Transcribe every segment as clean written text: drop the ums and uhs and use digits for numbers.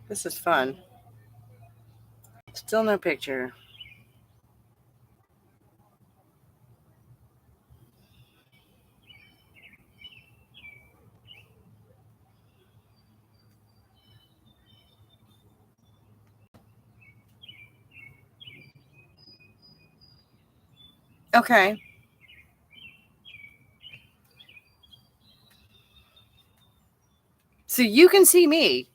This is fun. Still no picture. Okay. So you can see me,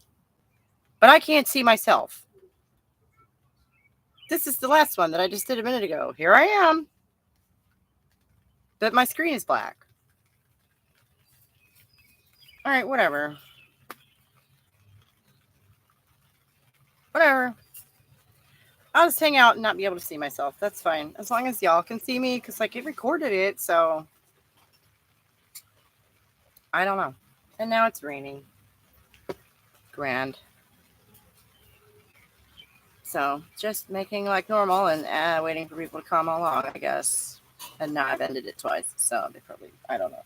but I can't see myself. This is the last one that I just did a minute ago. Here I am. But my screen is black. All right, whatever. Whatever. I'll just hang out and not be able to see myself. That's fine. As long as y'all can see me, because like it recorded it, so I don't know. And now it's raining. Grand. So just making like normal and waiting for people to come along, I guess. And now I've ended it twice, so they probably, I don't know.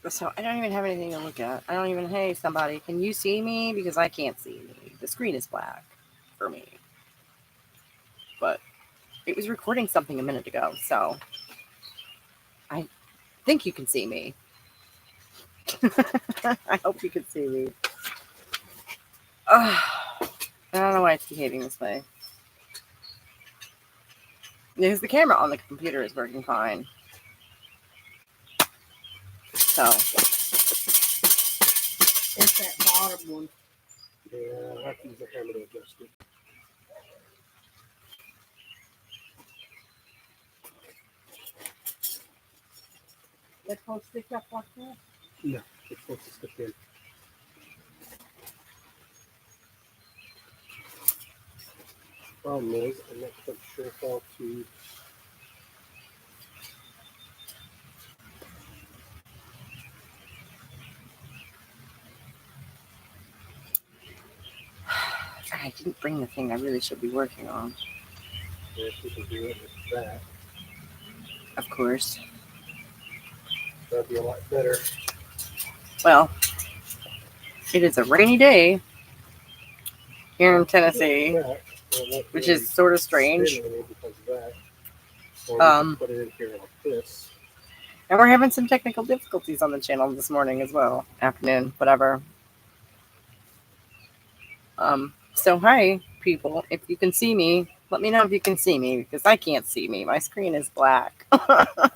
So I don't even have anything to look at. I don't even, hey, somebody, can you see me? Because I can't see me. The screen is black for me. But it was recording something a minute ago, so I think you can see me. I hope you can see me. I don't know why it's behaving this way. Because the camera on the computer is working fine. So. It's that bottom one. Yeah, I have to use a hammer to adjust it. They're supposed to stick up like that? No, it's supposed to stick in. Problem is, I'm not quite sure how to. I didn't bring the thing I really should be working on. If we can do it with that, Of course. that'd be a lot better. Well, it is a rainy day here in Tennessee, which is sort of strange. Put it in here like this. And we're having some technical difficulties on the channel this morning as well. Afternoon, whatever. So hi, people. If you can see me, let me know if you can see me, because I can't see me. My screen is black. But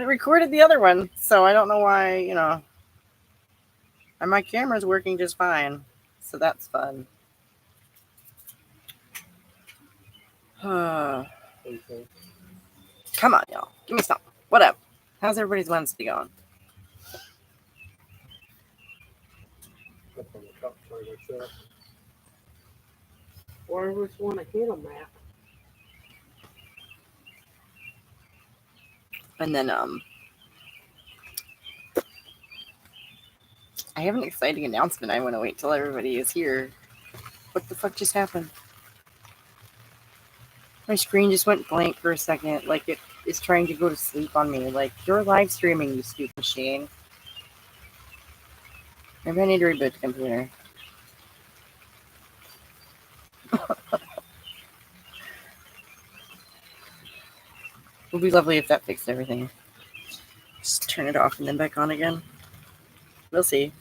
it recorded the other one, so I don't know why, And my camera's working just fine, so that's fun. Come on, y'all. Give me something. What up? How's everybody's Wednesday going? Up on the top side like that. Or which one to hit them at. And then, I have an exciting announcement. I want to wait till everybody is here. What the fuck just happened? My screen just went blank for a second, like it is trying to go to sleep on me. Like, you're live streaming, you stupid machine. Maybe I need to reboot the computer. It would be lovely if that fixed everything. Just turn it off and then back on again. We'll see.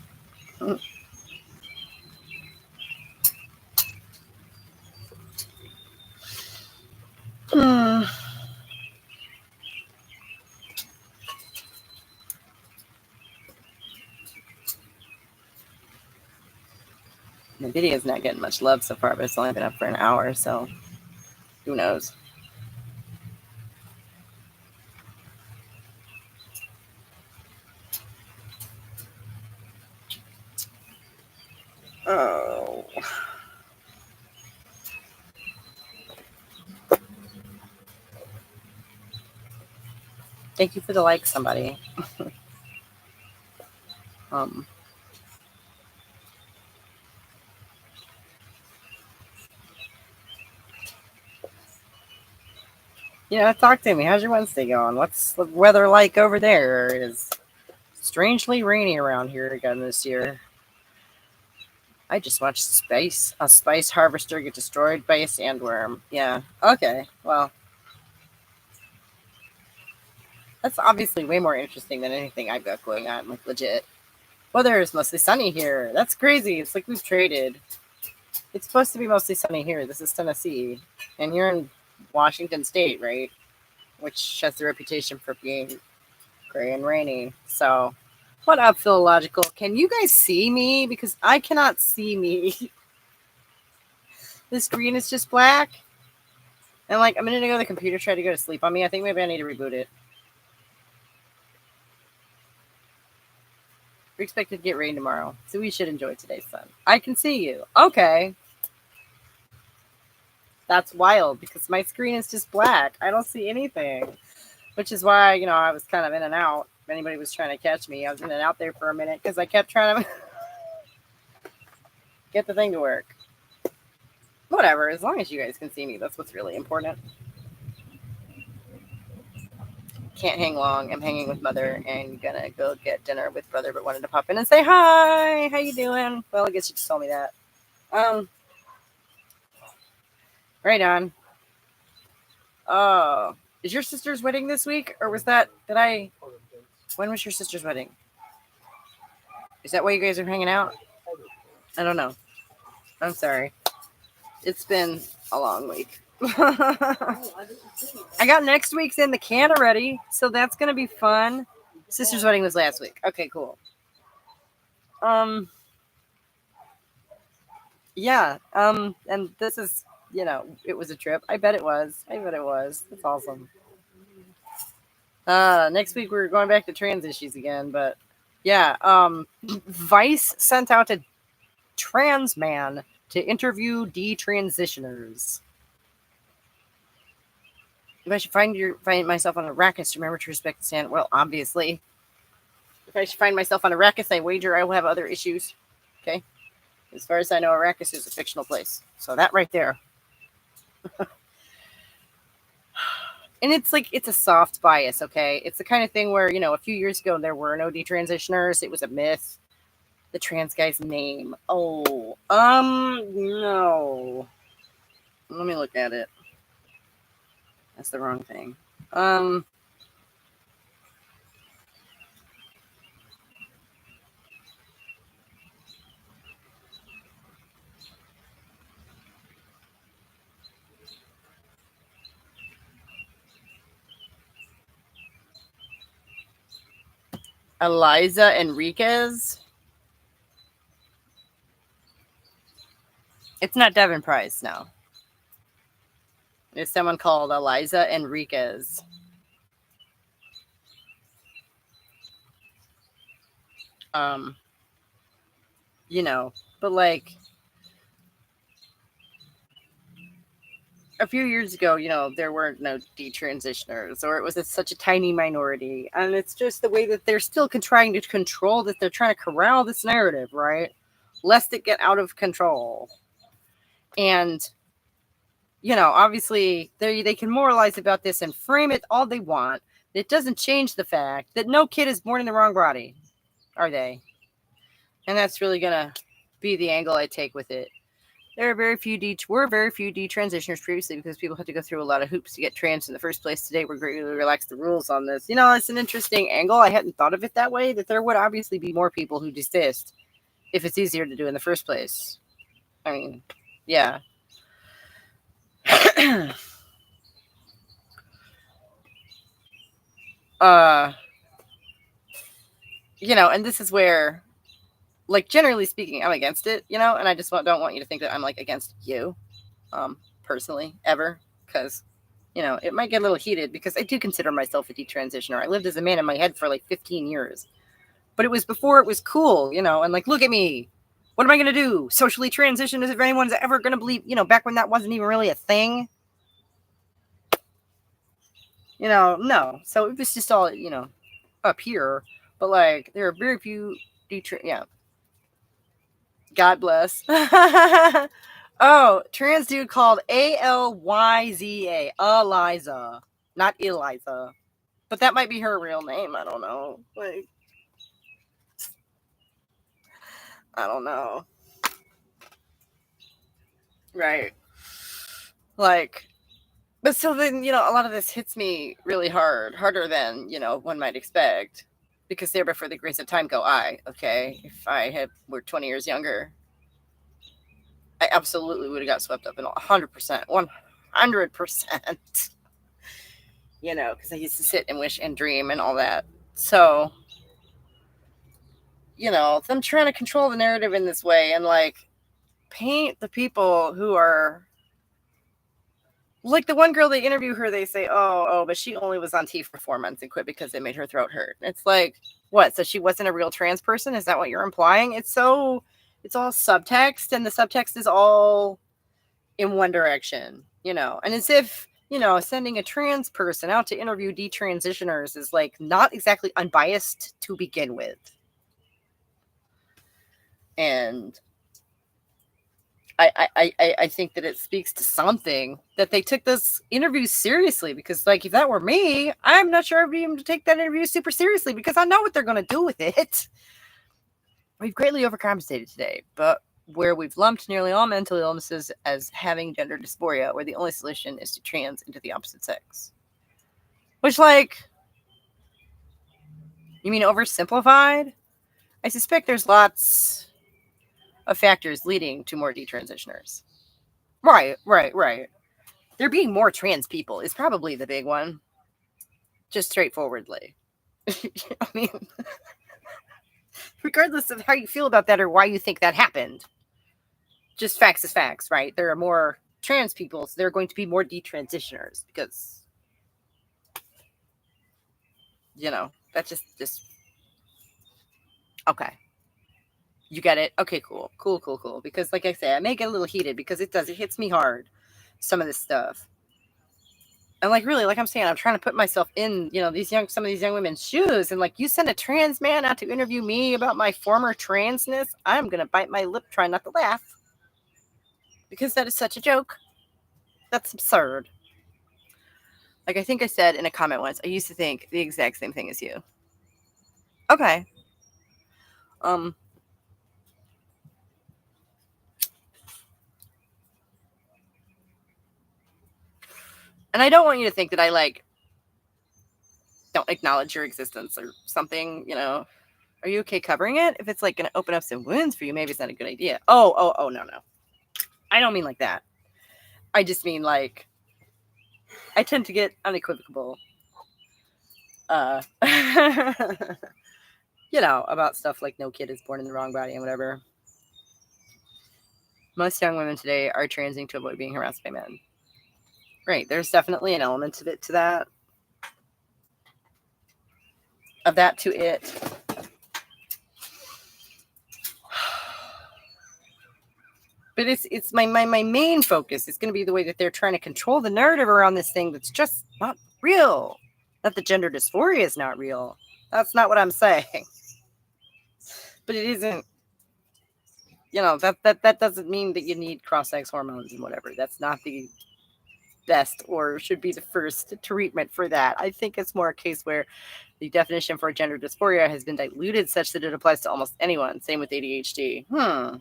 The video's not getting much love so far, but it's only been up for an hour, so who knows? Oh. Thank you for the like, somebody. Talk to me. How's your Wednesday going? What's the weather like over there? It is strangely rainy around here again this year. I just watched a spice harvester get destroyed by a sandworm. Yeah. Okay. Well, that's obviously way more interesting than anything I've got going on. Like, legit. Weather is mostly sunny here. That's crazy. It's like we've traded. It's supposed to be mostly sunny here. This is Tennessee. And you're in Washington State, right? Which has the reputation for being gray and rainy. So, what up, Philological? Can you guys see me? Because I cannot see me. The screen is just black. And like a minute ago, the computer tried to go to sleep on me. I think maybe I need to reboot it. We're expected to get rain tomorrow, so we should enjoy today's sun. I can see you. Okay. That's wild because my screen is just black. I don't see anything, which is why, I was kind of in and out. If anybody was trying to catch me, I was in and out there for a minute because I kept trying to get the thing to work. Whatever, as long as you guys can see me, that's what's really important. Can't hang long. I'm hanging with Mother and gonna go get dinner with Brother, but wanted to pop in and say hi. How you doing? Well, I guess you just told me that. Right on. Oh, is your sister's wedding this week, or was that? When was your sister's wedding? Is that why you guys are hanging out? I don't know. I'm sorry. It's been a long week. I got next week's in the can already, so that's gonna be fun. Sister's wedding was last week. Okay, cool. Yeah. And this is, it was a trip. I bet it was. That's awesome. Next week we're going back to trans issues again, but yeah. Vice sent out a trans man to interview detransitioners. If I should find myself on Arrakis, remember to respect the stand. Well, obviously. If I should find myself on Arrakis, I wager I will have other issues. Okay? As far as I know, Arrakis is a fictional place. So that right there. And it's like, it's a soft bias, okay? It's the kind of thing where, a few years ago, there were no detransitioners. It was a myth. The trans guy's name. Oh, no. Let me look at it. That's the wrong thing. Eliza Enriquez. It's not Devin Price, no. It's someone called Eliza Enriquez. But like a few years ago, there weren't no detransitioners, or it was such a tiny minority. And it's just the way that they're still trying to control this. They're trying to corral this narrative, right? Lest it get out of control. And, obviously they can moralize about this and frame it all they want. It doesn't change the fact that no kid is born in the wrong body, are they? And that's really going to be the angle I take with it. There are very few detransitioners previously because people had to go through a lot of hoops to get trans in the first place. Today, we're greatly relaxed the rules on this. It's an interesting angle. I hadn't thought of it that way, that there would obviously be more people who desist if it's easier to do in the first place. I mean, yeah. And this is where, like, generally speaking, I'm against it, and I just don't want you to think that I'm, like, against you, personally, ever, because, it might get a little heated, because I do consider myself a detransitioner. I lived as a man in my head for, like, 15 years, but it was before it was cool, and, like, look at me. What am I going to do? Socially transition as if anyone's ever going to believe, back when that wasn't even really a thing. No. So it was just all, up here. But like, there are very few, yeah. God bless. Oh, trans dude called Alyza. Eliza. Not Eliza. But that might be her real name. I don't know. Like, I don't know. Right. Like, but so then, a lot of this hits me really hard, harder than, one might expect. Because there before the grace of time go I, okay? If I were 20 years younger, I absolutely would have got swept up in 100%, 100%, because I used to sit and wish and dream and all that. So, them trying to control the narrative in this way and like paint the people who are like the one girl they interview her, they say, oh, but she only was on T for 4 months and quit because it made her throat hurt. It's like, what? So she wasn't a real trans person? Is that what you're implying? It's all subtext, and the subtext is all in one direction, and as if, sending a trans person out to interview detransitioners is like not exactly unbiased to begin with. And I think that it speaks to something that they took this interview seriously, because like, if that were me, I'm not sure I'd be able to take that interview super seriously because I know what they're going to do with it. We've greatly overcompensated today, but where we've lumped nearly all mental illnesses as having gender dysphoria, where the only solution is to trans into the opposite sex. Which, like, you mean oversimplified? I suspect there's lots of factors leading to more detransitioners. Right. There being more trans people is probably the big one. Just straightforwardly. I mean, regardless of how you feel about that or why you think that happened, just facts is facts, right? There are more trans people, so there are going to be more detransitioners because, that's just okay. You get it? Okay, cool. Because like I say, I may get a little heated because it hits me hard, some of this stuff. And like, really, like I'm saying, I'm trying to put myself in, some of these young women's shoes. And like, you send a trans man out to interview me about my former transness, I'm going to bite my lip trying not to laugh. Because that is such a joke. That's absurd. Like, I think I said in a comment once, I used to think the exact same thing as you. Okay. And I don't want you to think that I, like, don't acknowledge your existence or something, Are you okay covering it? If it's, like, going to open up some wounds for you, maybe it's not a good idea. Oh, no. I don't mean like that. I just mean, like, I tend to get unequivocal, about stuff like no kid is born in the wrong body and whatever. Most young women today are transing to avoid being harassed by men. Right. There's definitely an element of it to that. Of that to it. But it's my main focus is going to be the way that they're trying to control the narrative around this thing that's just not real. That the gender dysphoria is not real. That's not what I'm saying. But it isn't, that doesn't mean that you need cross-sex hormones and whatever. That's not the best or should be the first treatment for that. I think it's more a case where the definition for gender dysphoria has been diluted such that it applies to almost anyone. Same with ADHD. Well,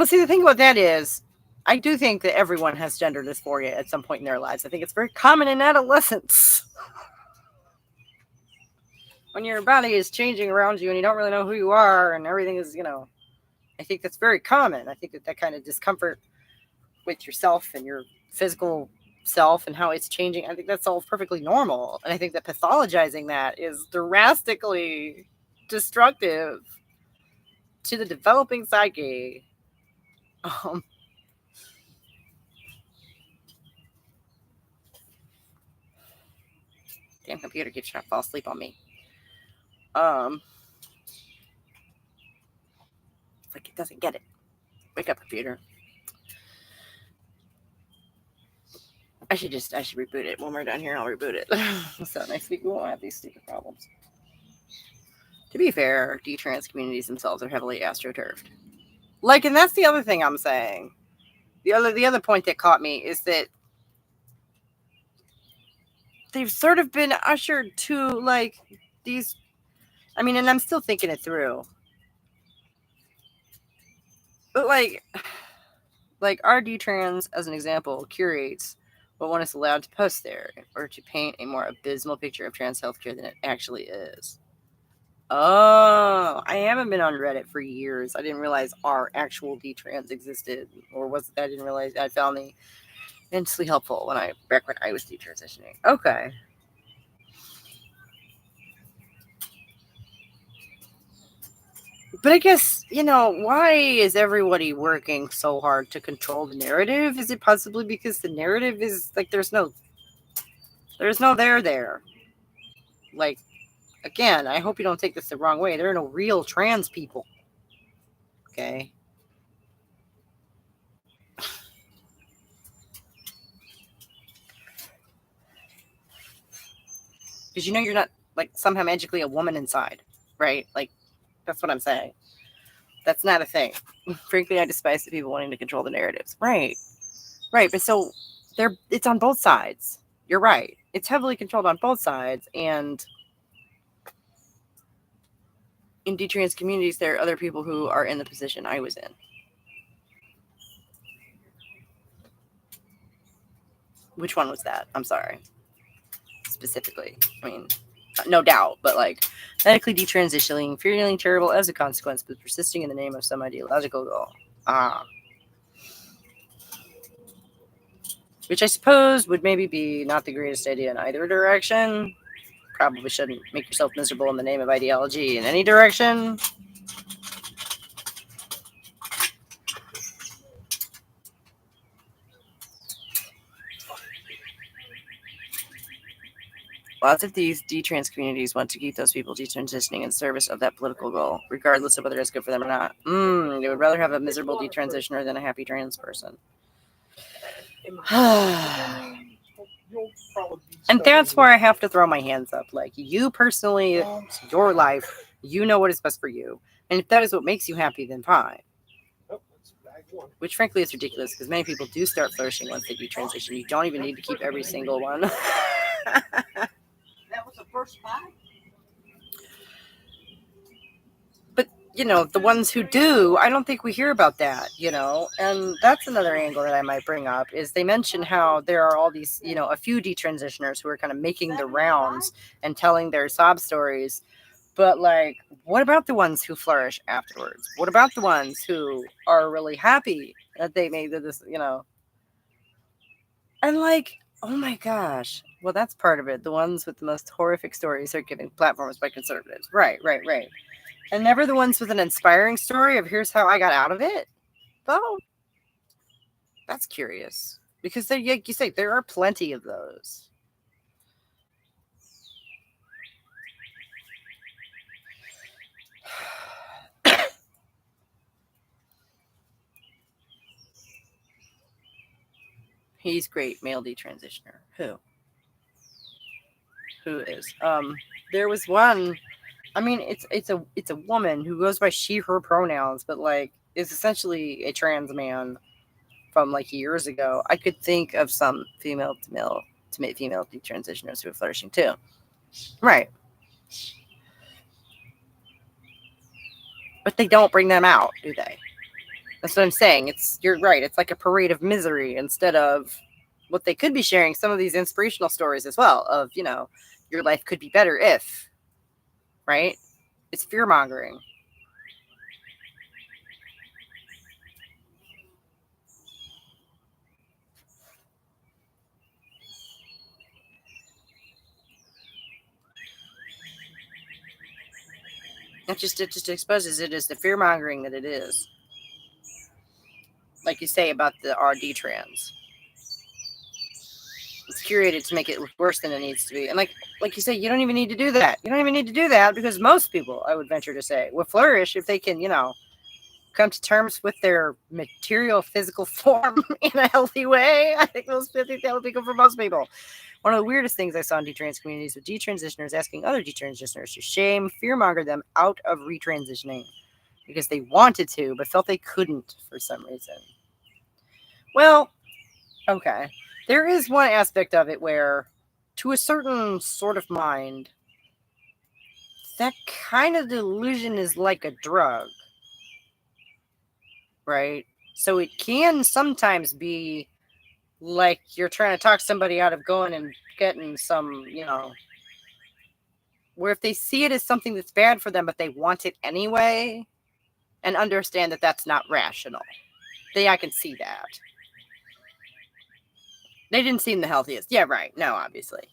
see, the thing about that is, I do think that everyone has gender dysphoria at some point in their lives. I think it's very common in adolescence. When your body is changing around you and you don't really know who you are and everything is, I think that's very common. I think that kind of discomfort with yourself and your physical self and how it's changing, I think that's all perfectly normal. And I think that pathologizing that is drastically destructive to the developing psyche. Damn computer keeps trying to fall asleep on me. It's like it doesn't get it. Wake up, computer. I should reboot it. When we're done here, I'll reboot it. So next week we won't have these stupid problems. To be fair, D-trans communities themselves are heavily astroturfed. Like, and that's the other thing I'm saying. The other point that caught me is that they've sort of been ushered to like these. I mean, and I'm still thinking it through. But like RD Trans, as an example, curates what one is allowed to post there in order to paint a more abysmal picture of trans healthcare than it actually is. Oh, I haven't been on Reddit for years. I didn't realize our actual D-trans existed, or was it that I didn't realize I found the immensely helpful back when I was detransitioning. Okay. But I guess, why is everybody working so hard to control the narrative? Is it possibly because the narrative is like there's no there? Like, again, I hope you don't take this the wrong way. There are no real trans people. Okay? Because you're not like somehow magically a woman inside, right? Like, that's what I'm saying. That's not a thing. Frankly, I despise the people wanting to control the narratives. Right. But so it's on both sides. You're right. It's heavily controlled on both sides. And in D-trans communities, there are other people who are in the position I was in. Which one was that? I'm sorry. Specifically. I mean, no doubt, but like medically detransitioning, feeling terrible as a consequence, but persisting in the name of some ideological goal. Which I suppose would maybe be not the greatest idea in either direction. Probably shouldn't make yourself miserable in the name of ideology in any direction. Lots of these D-trans communities want to keep those people detransitioning in service of that political goal, regardless of whether it's good for them or not. They would rather have a miserable detransitioner than a happy trans person. And that's where I have to throw my hands up. Like, you personally, it's your life. You know what is best for you. And if that is what makes you happy, then fine. Which, frankly, is ridiculous because many people do start flourishing once they detransition. You don't even need to keep every single one. That was the first five? But, the ones who do, I don't think we hear about that, and that's another angle that I might bring up is they mention how there are all these, a few detransitioners who are kind of making the rounds and telling their sob stories. But, like, what about the ones who flourish afterwards? What about the ones who are really happy that they made this, And, like, oh my gosh. Well, that's part of it. The ones with the most horrific stories are given platforms by conservatives. Right. And never the ones with an inspiring story of here's how I got out of it. Though, that's curious. Because, like you say, there are plenty of those. He's great, male detransitioner. Who is? There was one. I mean, it's a woman who goes by she, her pronouns, but like is essentially a trans man from like years ago. I could think of some female to male female detransitioners who are flourishing too. Right. But they don't bring them out, do they? That's what I'm saying. You're right. It's like a parade of misery instead of what they could be sharing. Some of these inspirational stories as well of, your life could be better if, right? It's fear mongering. It just exposes it as the fear mongering that it is. Like you say about the RD trans. It's curated to make it look worse than it needs to be. And like you say, you don't even need to do that. You don't even need to do that because most people, I would venture to say, will flourish if they can, come to terms with their material physical form in a healthy way. I think that would be good for most people. One of the weirdest things I saw in detrans communities was detransitioners asking other detransitioners to shame, fearmonger them out of retransitioning because they wanted to, but felt they couldn't for some reason. Well, okay. There is one aspect of it where, to a certain sort of mind, that kind of delusion is like a drug, right? So it can sometimes be like you're trying to talk somebody out of going and getting some, where if they see it as something that's bad for them, but they want it anyway, and understand that that's not rational. I can see that. They didn't seem the healthiest. Yeah, right. No, obviously.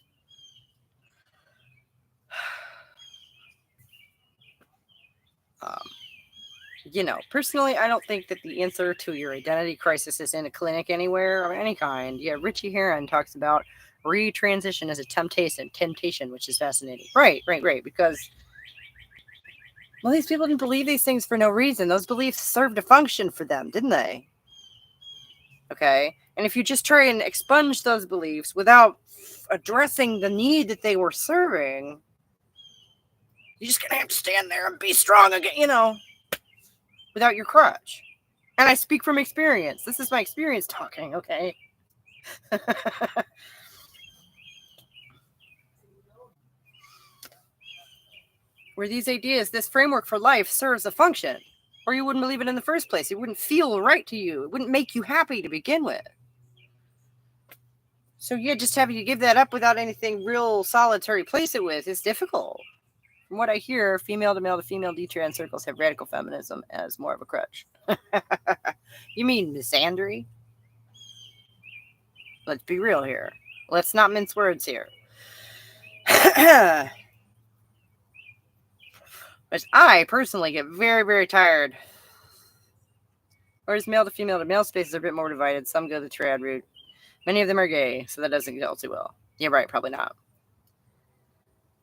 Personally, I don't think that the answer to your identity crisis is in a clinic anywhere of any kind. Yeah, Richie Heron talks about retransition as a temptation, which is fascinating. Right. Because, well, these people didn't believe these things for no reason. Those beliefs served a function for them, didn't they? Okay. And if you just try and expunge those beliefs without addressing the need that they were serving, you're just going to have to stand there and be strong again, without your crutch. And I speak from experience. This is my experience talking, okay? Where these ideas, this framework for life serves a function, or you wouldn't believe it in the first place. It wouldn't feel right to you. It wouldn't make you happy to begin with. So yeah, just having to give that up without anything real solid to replace it with is difficult. From what I hear, female to male to female detrans circles have radical feminism as more of a crutch. You mean misandry? Let's be real here. Let's not mince words here. Which I personally get very, very tired. Whereas male to male spaces are a bit more divided. Some go the trad route. Many of them are gay, so that doesn't go too well. Yeah, right, probably not.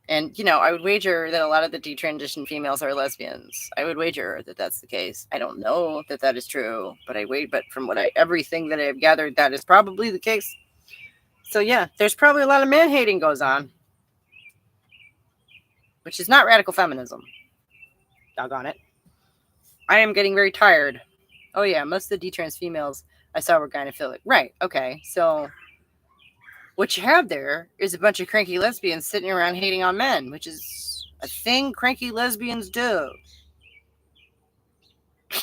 And, I would wager that a lot of the detransition females are lesbians. I would wager that that's the case. I don't know that that is true, but from everything that I've gathered, that is probably the case. So yeah, there's probably a lot of man-hating goes on, which is not radical feminism. Doggone it. I am getting very tired. Oh yeah, most of the detrans females I saw were gynophilic. Right, okay, so what you have there is a bunch of cranky lesbians sitting around hating on men, which is a thing cranky lesbians do.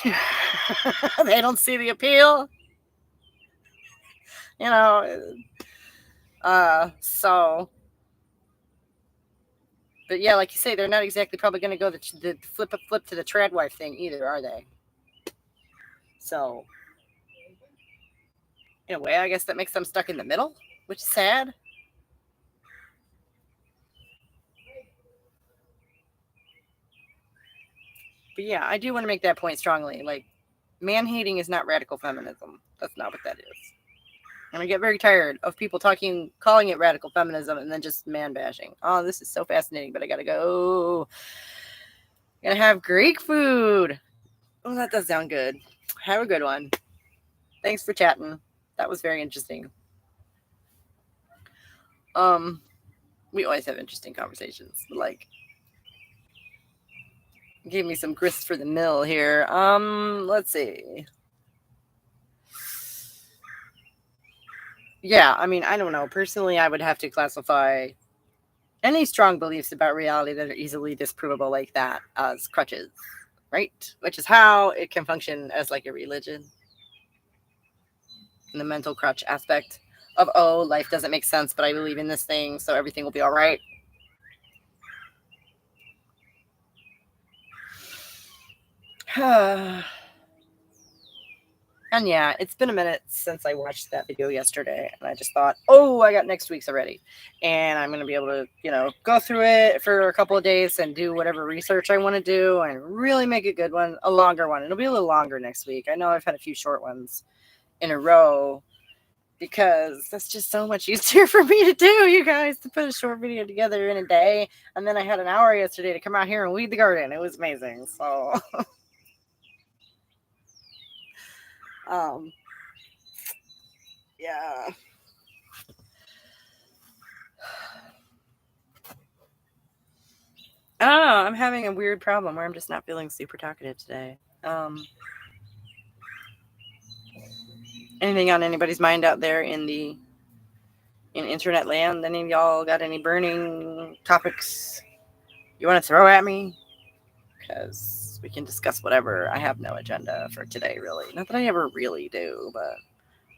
They don't see the appeal. So. But yeah, like you say, they're not exactly probably going to go the flip to the trad wife thing either, are they? So, in a way, I guess that makes them stuck in the middle, which is sad. But yeah, I do want to make that point strongly. Like, man-hating is not radical feminism. That's not what that is. And I get very tired of people calling it radical feminism and then just man-bashing. Oh, this is so fascinating, but I gotta go. Gonna have Greek food. Oh, that does sound good. Have a good one. Thanks for chatting. That was very interesting. We always have interesting conversations. Like, gave me some grist for the mill here. Let's see. Yeah, I mean, I don't know. Personally, I would have to classify any strong beliefs about reality that are easily disprovable like that as crutches, right? Which is how it can function as like a religion. And the mental crutch aspect of, life doesn't make sense, but I believe in this thing, so everything will be all right. And yeah, it's been a minute since I watched that video yesterday, and I just thought, I got next week's already, and I'm going to be able to, go through it for a couple of days and do whatever research I want to do and really make a good one, a longer one. It'll be a little longer next week. I know I've had a few short ones in a row because that's just so much easier for me to do, you guys, to put a short video together in a day. And then I had an hour yesterday to come out here and weed the garden. It was amazing. So... Yeah. I don't know. I'm having a weird problem where I'm just not feeling super talkative today. Anything on anybody's mind out there in internet land? Any of y'all got any burning topics you want to throw at me? Because we can discuss whatever. I have no agenda for today, really. Not that I ever really do, but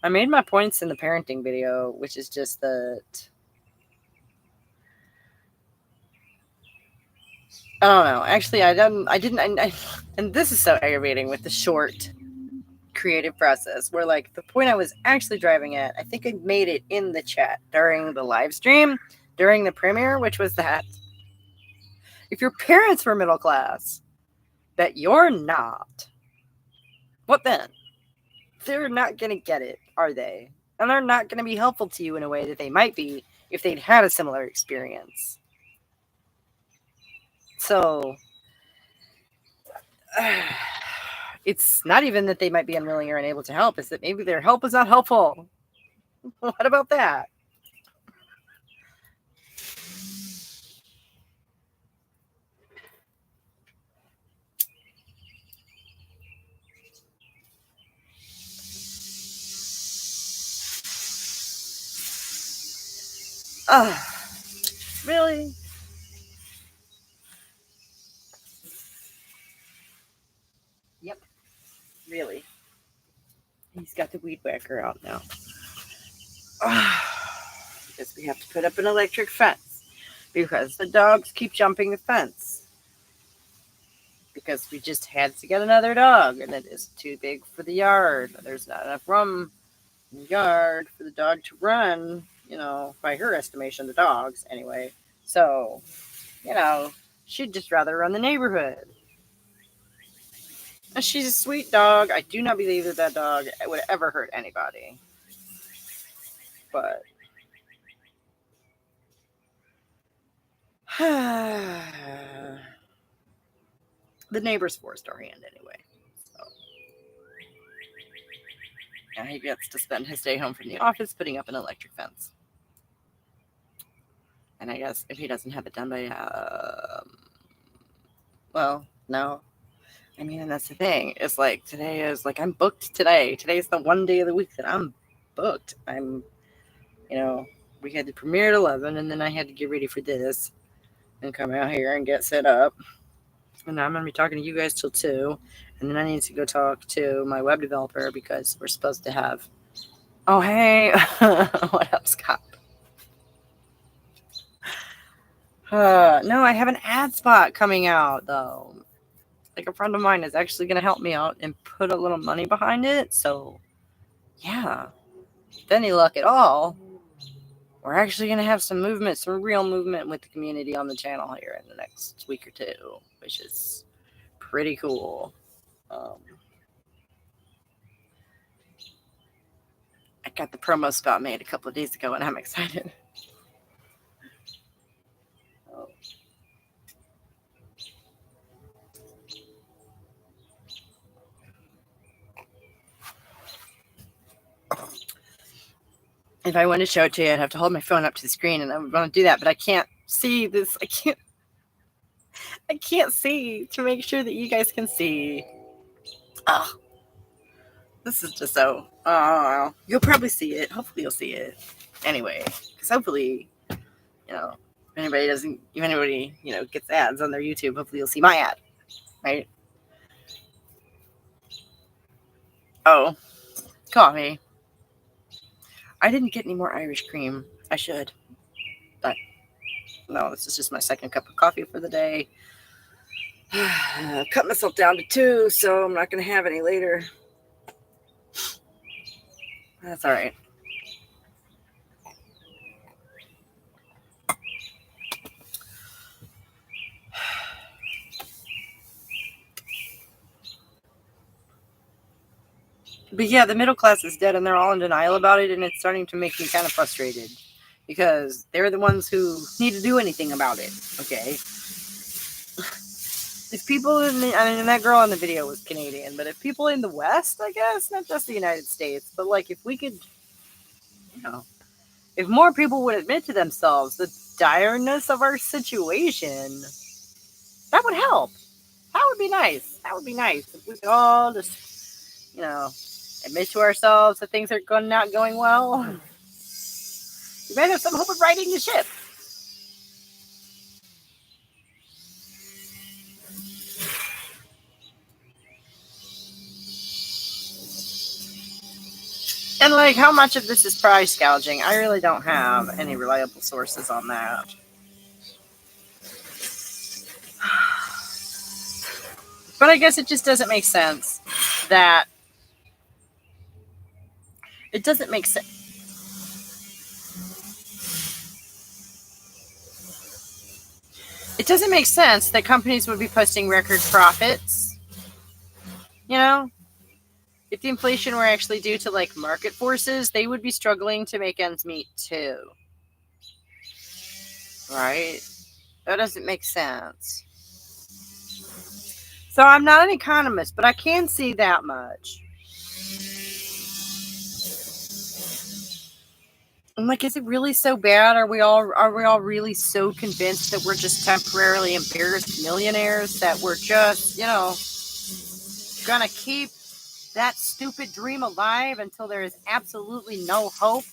I made my points in the parenting video, which is just that I don't know. Actually, I didn't. And this is so aggravating with the short creative process. Where like the point I was actually driving at, I think I made it in the chat during the live stream, during the premiere, which was that if your parents were middle class, that you're not, what then? They're not gonna get it, are they? And they're not gonna be helpful to you in a way that they might be if they'd had a similar experience. So it's not even that they might be unwilling or unable to help, it's that maybe their help is not helpful. What about that? Really? Yep. Really. He's got the weed whacker out now. Because we have to put up an electric fence. Because the dogs keep jumping the fence. Because we just had to get another dog. And it is too big for the yard. There's not enough room in the yard for the dog to run. You know, by her estimation, the dogs, anyway. So, you know, she'd just rather run the neighborhood. And she's a sweet dog. I do not believe that that dog would ever hurt anybody. But the neighbor's forced our hand anyway. So yeah, he gets to spend his day home from the office putting up an electric fence. And I guess if he doesn't have it done by, well, no. I mean, and that's the thing. It's like today is like I'm booked today. Today's the one day of the week that I'm booked. You know, we had the premiere at 11, and then I had to get ready for this and come out here and get set up. And I'm going to be talking to you guys till 2. And then I need to go talk to my web developer because we're supposed to have. Oh, hey. What up, Scott? No, I have an ad spot coming out, though. Like a friend of mine is actually going to help me out and put a little money behind it. So, yeah. With any luck at all, we're actually going to have some movement, some real movement with the community on the channel here in the next week or 2, which is pretty cool. I got the promo spot made a couple of days ago, and I'm excited. If I wanted to show it to you, I'd have to hold my phone up to the screen, and I would want to do that, but I can't see this. I can't see to make sure that you guys can see. Oh, this is just so. Oh, you'll probably see it. Hopefully, you'll see it. Anyway, because hopefully, you know, if anybody, you know, gets ads on their YouTube, hopefully you'll see my ad, right? Oh, coffee. I didn't get any more Irish cream. I should, but no, this is just my second cup of coffee for the day. Cut myself down to 2, so I'm not going to have any later. That's all right. But yeah, the middle class is dead, and they're all in denial about it, and it's starting to make me kind of frustrated because they're the ones who need to do anything about it. Okay, if people I mean, that girl in the video was Canadian, but if people in the West, I guess, not just the United States, but like if we could, you know, if more people would admit to themselves the direness of our situation, that would help. That would be nice. That would be nice if we could all just, admit to ourselves that things are not going well. We might have some hope of righting the ship. And like, how much of this is price gouging? I really don't have any reliable sources on that. But I guess it just doesn't make sense that it doesn't make sense. It doesn't make sense that companies would be posting record profits. You know, if the inflation were actually due to like market forces, they would be struggling to make ends meet too. Right? That doesn't make sense. So I'm not an economist, but I can see that much. I'm like, is it really so bad? Are we all really so convinced that we're just temporarily embarrassed millionaires, that we're just, gonna keep that stupid dream alive until there is absolutely no hope?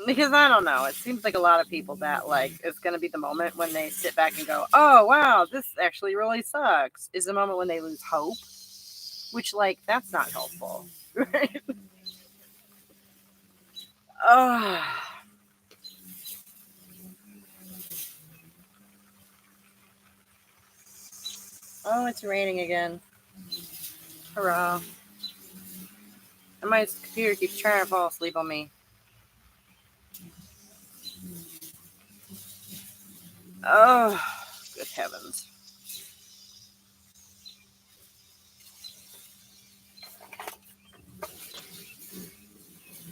Because I don't know. It seems like a lot of people that like it's going to be the moment when they sit back and go, oh, wow, this actually really sucks, is the moment when they lose hope, which like, that's not helpful. Right? Oh. Oh, it's raining again. Hurrah. And my computer keeps trying to fall asleep on me. Oh, good heavens.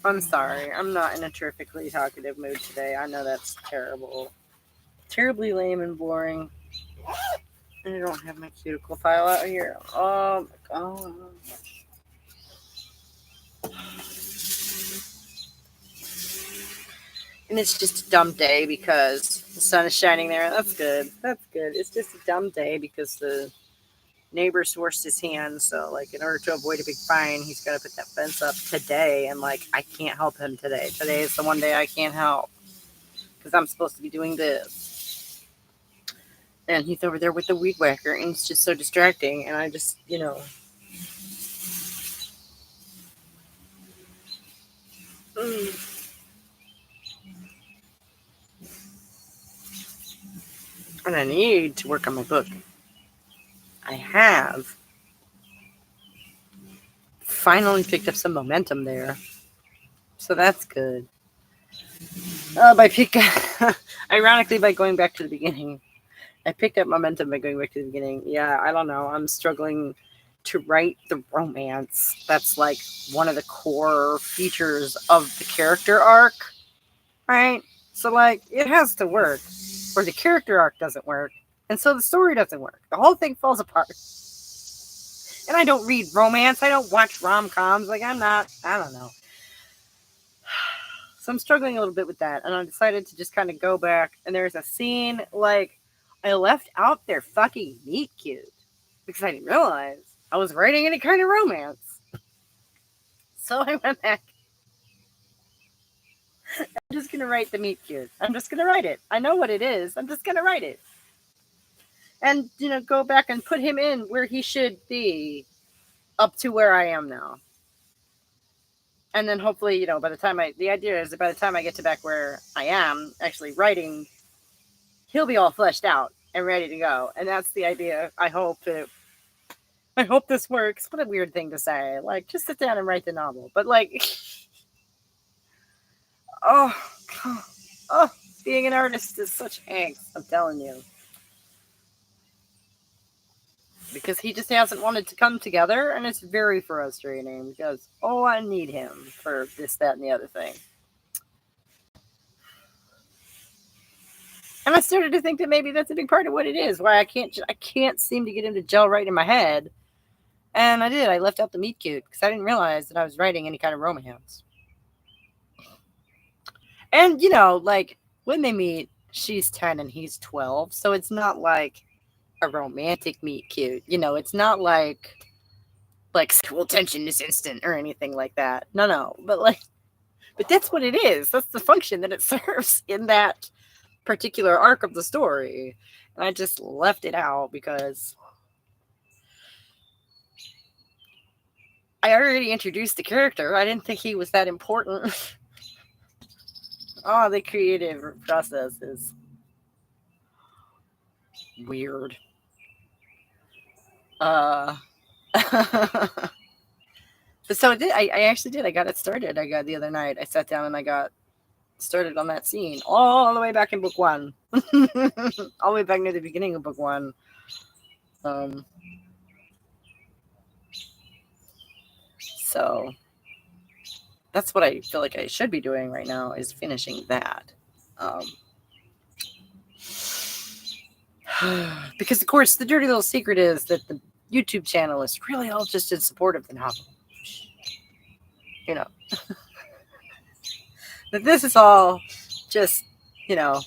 I'm sorry. I'm not in a terrifically talkative mood today. I know that's terrible. Terribly lame and boring. And I don't have my cuticle file out here. Oh my gosh. And it's just a dumb day because the sun is shining there. That's good. That's good. It's just a dumb day because the neighbor forced his hand. So, like, in order to avoid a big fine, he's got to put that fence up today. And, like, I can't help him today. Today is the one day I can't help because I'm supposed to be doing this. And he's over there with the weed whacker, and it's just so distracting. And I just, And I need to work on my book. I have finally picked up some momentum there. So that's good. Ironically, by going back to the beginning, I picked up momentum by going back to the beginning. Yeah, I don't know. I'm struggling to write the romance. That's like one of the core features of the character arc, right? So, like, it has to work, or the character arc doesn't work, and so the story doesn't work. The whole thing falls apart. And I don't read romance. I don't watch rom-coms. Like, I don't know. So I'm struggling a little bit with that. And I decided to just kind of go back. And there's a scene, like, I left out their fucking meet cute. Because I didn't realize I was writing any kind of romance. So I went back. I'm just going to write the meet cute. I'm just going to write it. I know what it is. I'm just going to write it. And, go back and put him in where he should be up to where I am now. And then hopefully, by the time the idea is that by the time I get to back where I am actually writing, he'll be all fleshed out and ready to go. And that's the idea. I hope this works. What a weird thing to say. Like, just sit down and write the novel. But like, oh, being an artist is such angst. I'm telling you. Because he just hasn't wanted to come together, and it's very frustrating because, I need him for this, that, and the other thing. And I started to think that maybe that's a big part of what it is, why I can't seem to get him to gel right in my head. And I did. I left out the meet cute because I didn't realize that I was writing any kind of romance. And, like, when they meet, she's 10 and he's 12. So it's not like a romantic meet cute. It's not like sexual tension is instant or anything like that. No. But that's what it is. That's the function that it serves in that particular arc of the story. And I just left it out because I already introduced the character. I didn't think he was that important. Oh, the creative process is weird. But so it did. I actually did. I got it started. I got the other night. I sat down and I got started on that scene all the way back in book 1. All the way back near the beginning of book 1. So that's what I feel like I should be doing right now, is finishing that. Because, of course, the dirty little secret is that the YouTube channel is really all just in support of the novel. That this is all just, well,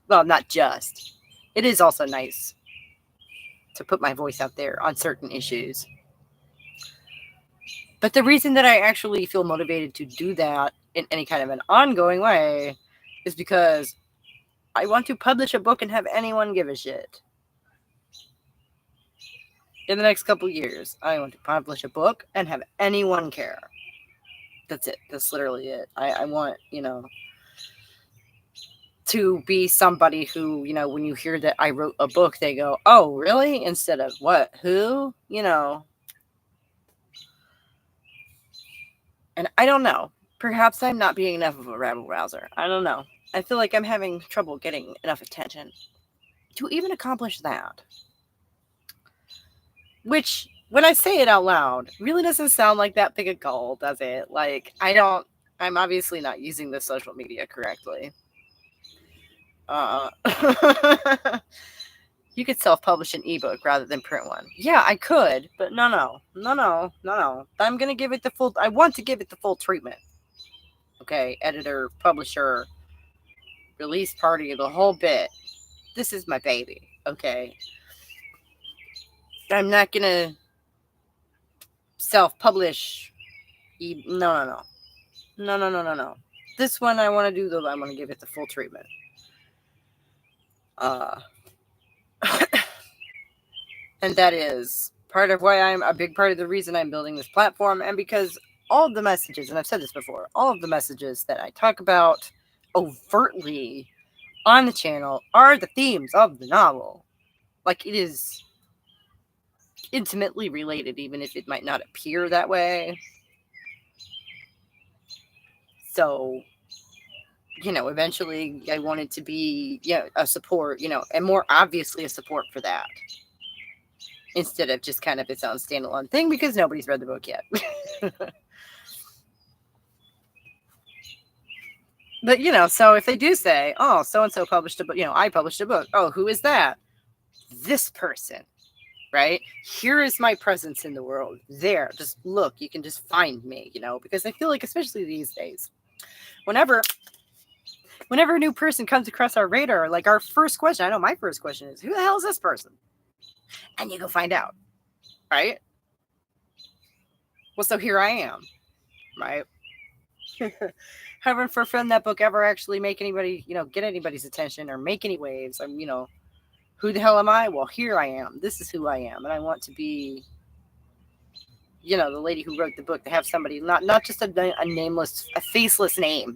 not just. It is also nice to put my voice out there on certain issues. But the reason that I actually feel motivated to do that in any kind of an ongoing way is because I want to publish a book and have anyone give a shit. In the next couple years, I want to publish a book and have anyone care. That's it. That's literally it. I want, to be somebody who, when you hear that I wrote a book, they go, oh, really? Instead of what? Who? And I don't know. Perhaps I'm not being enough of a rabble rouser. I don't know. I feel like I'm having trouble getting enough attention to even accomplish that. Which, when I say it out loud, really doesn't sound like that big a goal, does it? I'm obviously not using the social media correctly. You could self-publish an ebook rather than print one. Yeah, I could, but no. I want to give it the full treatment. Okay, editor, publisher, release party, the whole bit. This is my baby, okay? I'm not gonna self-publish. No. This one I want to give it the full treatment. And that is part of why I'm a big part of the reason I'm building this platform, and because all of the messages, and I've said this before, all of the messages that I talk about overtly on the channel are the themes of the novel. Like, it is intimately related, even if it might not appear that way. So, eventually I wanted to be, a support, and more obviously a support for that, instead of just kind of its own standalone thing, because nobody's read the book yet. But, so if they do say, oh, so-and-so published a book, I published a book. Oh, who is that? This person, right? Here is my presence in the world. There, just look, you can just find me, because I feel like, especially these days, whenever a new person comes across our radar, like, our first question, I know my first question is, who the hell is this person? And you go find out, right? Well, so here I am, right? Haven't for fun that book ever actually make anybody, get anybody's attention or make any waves. I'm, who the hell am I? Well, here I am. This is who I am. And I want to be, the lady who wrote the book, to have somebody, not just a nameless, a faceless name,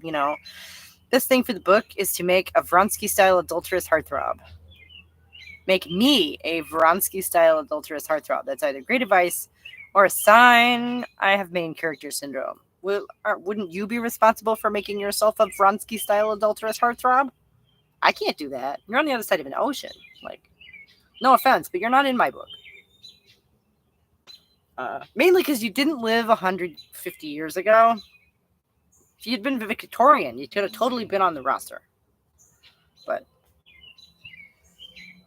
This thing for the book is to make a Vronsky-style adulterous heartthrob. Make me a Vronsky-style adulterous heartthrob. That's either great advice or a sign I have main character syndrome. Wouldn't you be responsible for making yourself a Vronsky-style adulterous heartthrob? I can't do that. You're on the other side of an ocean. Like, no offense, but you're not in my book. Mainly because you didn't live 150 years ago. If you'd been Victorian, you could have totally been on the roster. but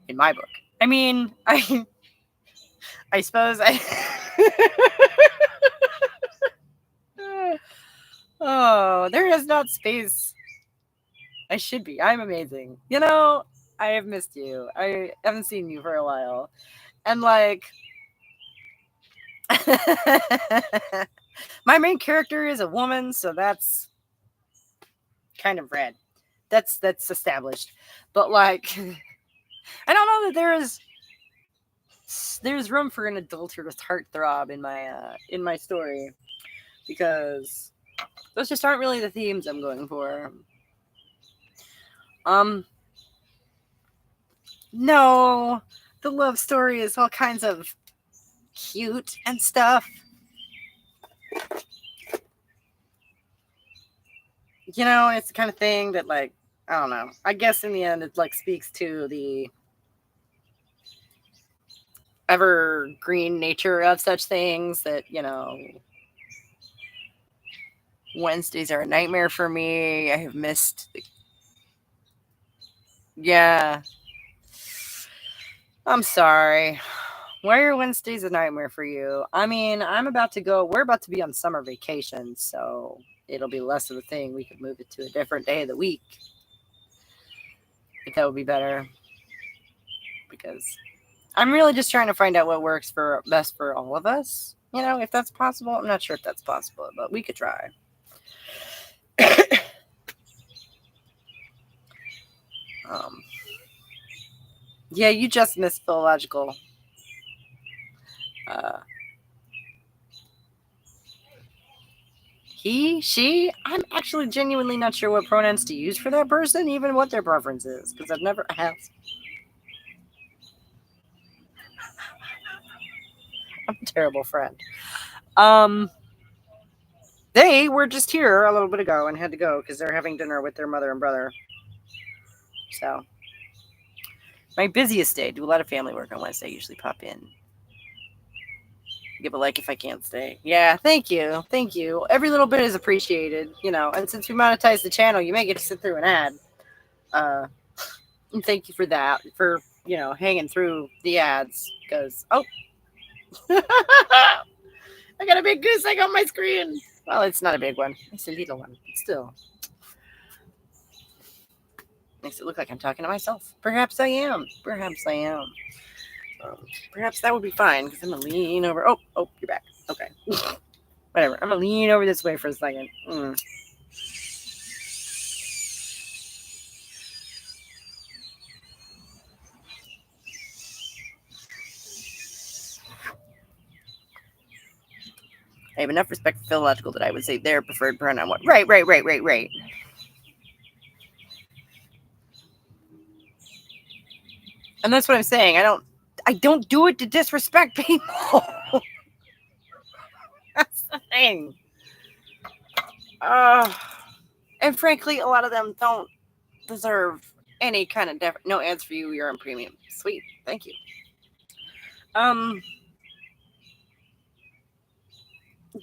in my book. I mean, I suppose I oh, there is not space. I should be. I'm amazing. You know, I have missed you. I haven't seen you for a while. And like my main character is a woman, so that's kind of rad. That's established. But like I don't know that there's room for an adulterous heartthrob in my story, because those just aren't really the themes I'm going for. No, the love story is all kinds of cute and stuff. You know, it's the kind of thing that, like, I don't know. I guess in the end, it like speaks to the evergreen nature of such things that, you know, Wednesdays are a nightmare for me. I have missed. Yeah. I'm sorry. Why are Wednesdays a nightmare for you? I mean, we're about to be on summer vacation, so it'll be less of a thing. We could move it to a different day of the week. If that would be better. Because I'm really just trying to find out what works best for all of us. You know, if that's possible. I'm not sure if that's possible, but we could try. Yeah, you just missed philological. He, she, I'm actually genuinely not sure what pronouns to use for that person, even what their preference is, because I've never asked. I'm a terrible friend. They were just here a little bit ago and had to go because they're having dinner with their mother and brother. So, my busiest day, do a lot of family work on Wednesday, usually pop in. Give a like if I can't stay. Yeah, thank you. Thank you. Every little bit is appreciated, you know, and since we monetize the channel, you may get to sit through an ad. And thank you for that, for, you know, hanging through the ads, because, oh, I got a big goose egg on my screen. Well, it's not a big one. It's a little one, but still. Makes it look like I'm talking to myself. Perhaps I am. Perhaps I am. Perhaps that would be fine, because I'm going to lean over. Oh, you're back. Okay. Whatever. I'm going to lean over this way for a second. I have enough respect for philological that I would say their preferred pronoun. What? Right. And that's what I'm saying. I don't do it to disrespect people. That's the thing. And frankly, a lot of them don't deserve any kind of no ads for you. You're on premium. Sweet. Thank you.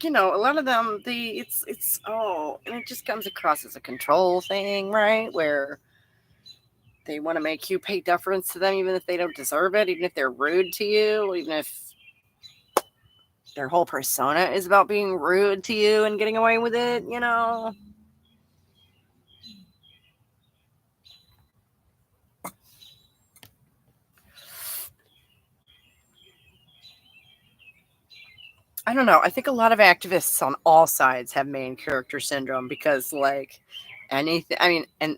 You know, a lot of them, and it just comes across as a control thing, right? Where they want to make you pay deference to them, even if they don't deserve it, even if they're rude to you, even if their whole persona is about being rude to you and getting away with it, you know? I don't know. I think a lot of activists on all sides have main character syndrome because, like, anything, I mean, and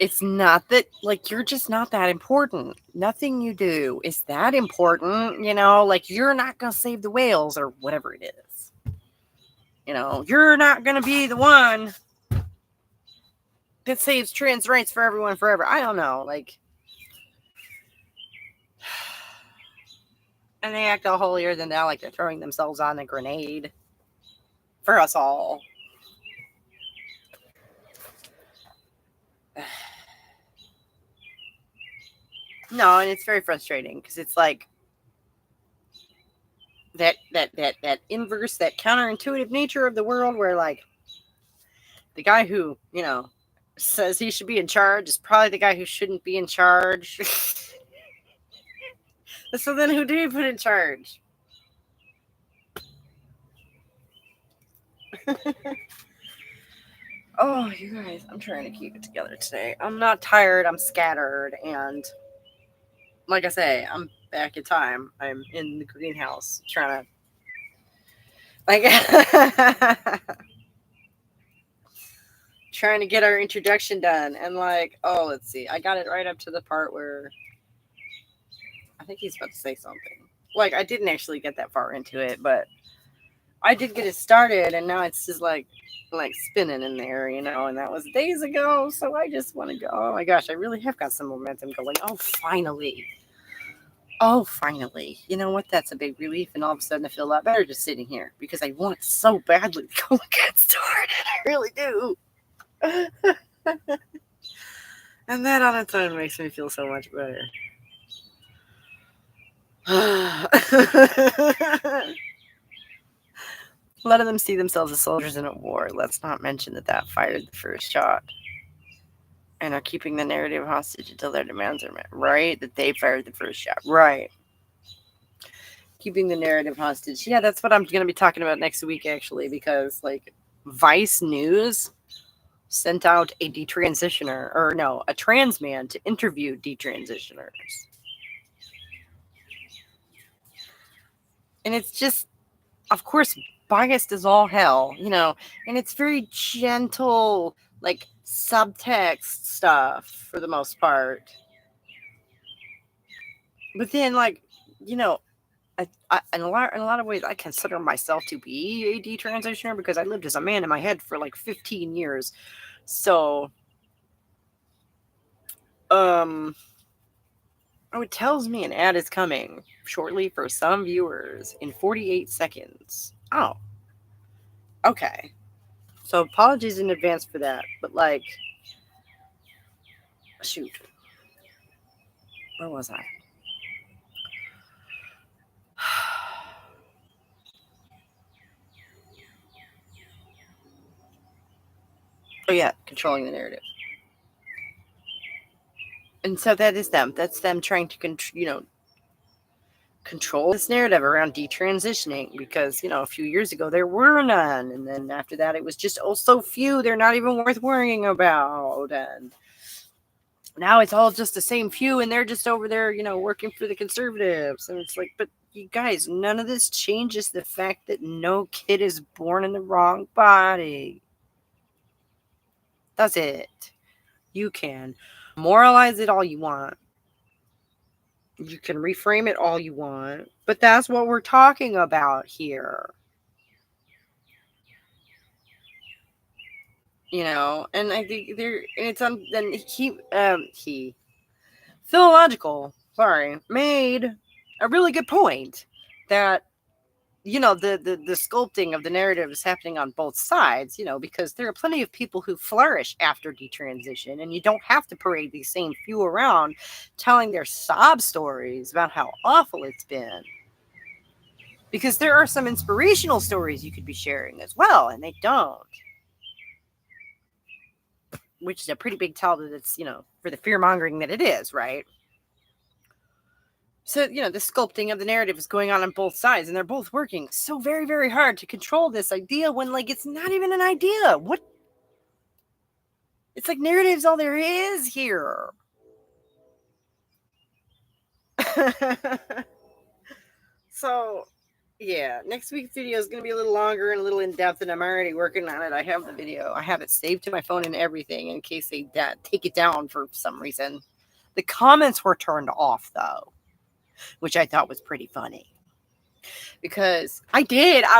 it's not that, like, you're just not that important. Nothing you do is that important, you know? Like, you're not going to save the whales or whatever it is. You know, you're not going to be the one that saves trans rights for everyone forever. I don't know. Like, and they act all holier than thou, like they're throwing themselves on a grenade for us all. No, and it's very frustrating because it's like that inverse, that counterintuitive nature of the world where, like, the guy who, you know, says he should be in charge is probably the guy who shouldn't be in charge. So then who do you put in charge? Oh, you guys, I'm trying to keep it together today. I'm not tired, I'm scattered, and like I say, I'm back in time. I'm in the greenhouse trying to like trying to get our introduction done. And like, oh, let's see. I got it right up to the part where I think he's about to say something. Like I didn't actually get that far into it, but I did get it started, and now it's just like spinning in there, and that was days ago. So I just want to go. Oh my gosh, I really have got some momentum going. Oh, finally. Oh, finally. You know what? That's a big relief. And all of a sudden, I feel a lot better just sitting here because I want so badly to go get started. I really do. And that on its own makes me feel so much better. Letting them see themselves as soldiers in a war. Let's not mention that fired the first shot. And are keeping the narrative hostage until their demands are met. Right? That they fired the first shot. Right. Keeping the narrative hostage. Yeah, that's what I'm going to be talking about next week, actually, because, like, Vice News sent out a detransitioner, or no, a trans man to interview detransitioners. And it's just, of course, biased as all hell, and it's very gentle, like, subtext stuff for the most part. But then, like, in a lot of ways, I consider myself to be a detransitioner because I lived as a man in my head for like 15 years. So, oh, it tells me an ad is coming shortly for some viewers in 48 seconds. Oh, okay. So apologies in advance for that, but like, shoot, where was I? Oh yeah, controlling the narrative. And so that is them. That's them trying to control this narrative around detransitioning because, a few years ago there were none. And then after that, it was just so few. They're not even worth worrying about. And now it's all just the same few and they're just over there, working for the conservatives. And it's like, but you guys, none of this changes the fact that no kid is born in the wrong body. That's it. You can moralize it all you want. You can reframe it all you want, but that's what we're talking about here. And I think it's on. Then he philological. Sorry, made a really good point that the sculpting of the narrative is happening on both sides. Because there are plenty of people who flourish after detransition, and you don't have to parade these same few around telling their sob stories about how awful it's been. Because there are some inspirational stories you could be sharing as well, and they don't. Which is a pretty big tell that it's, for the fear mongering that it is, right? So, the sculpting of the narrative is going on both sides, and they're both working so very, very hard to control this idea when, like, it's not even an idea. What? It's like narrative's all there is here. So, yeah, next week's video is going to be a little longer and a little in-depth, and I'm already working on it. I have the video. I have it saved to my phone and everything in case they take it down for some reason. The comments were turned off, though, which I thought was pretty funny. Because I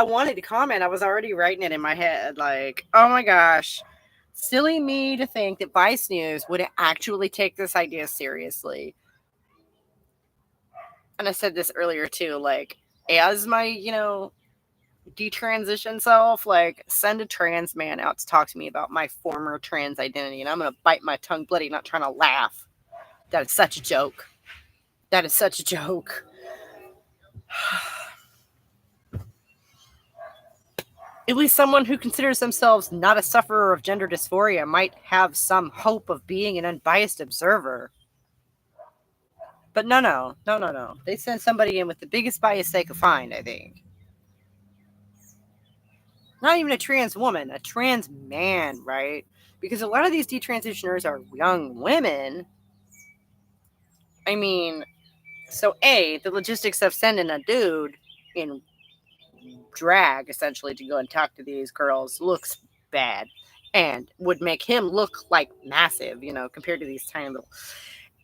wanted to comment. I was already writing it in my head. Like, oh my gosh, silly me to think that Vice News would actually take this idea seriously. And I said this earlier too, like, as my, detransition self, like, send a trans man out to talk to me about my former trans identity. And I'm going to bite my tongue bloody, not trying to laugh. That is such a joke. That is such a joke. at least someone who considers themselves not a sufferer of gender dysphoria might have some hope of being an unbiased observer. But no. They send somebody in with the biggest bias they could find, I think. Not even a trans woman, a trans man, right? Because a lot of these detransitioners are young women. I mean, so A, the logistics of sending a dude in drag, essentially, to go and talk to these girls looks bad and would make him look like massive, compared to these tiny little.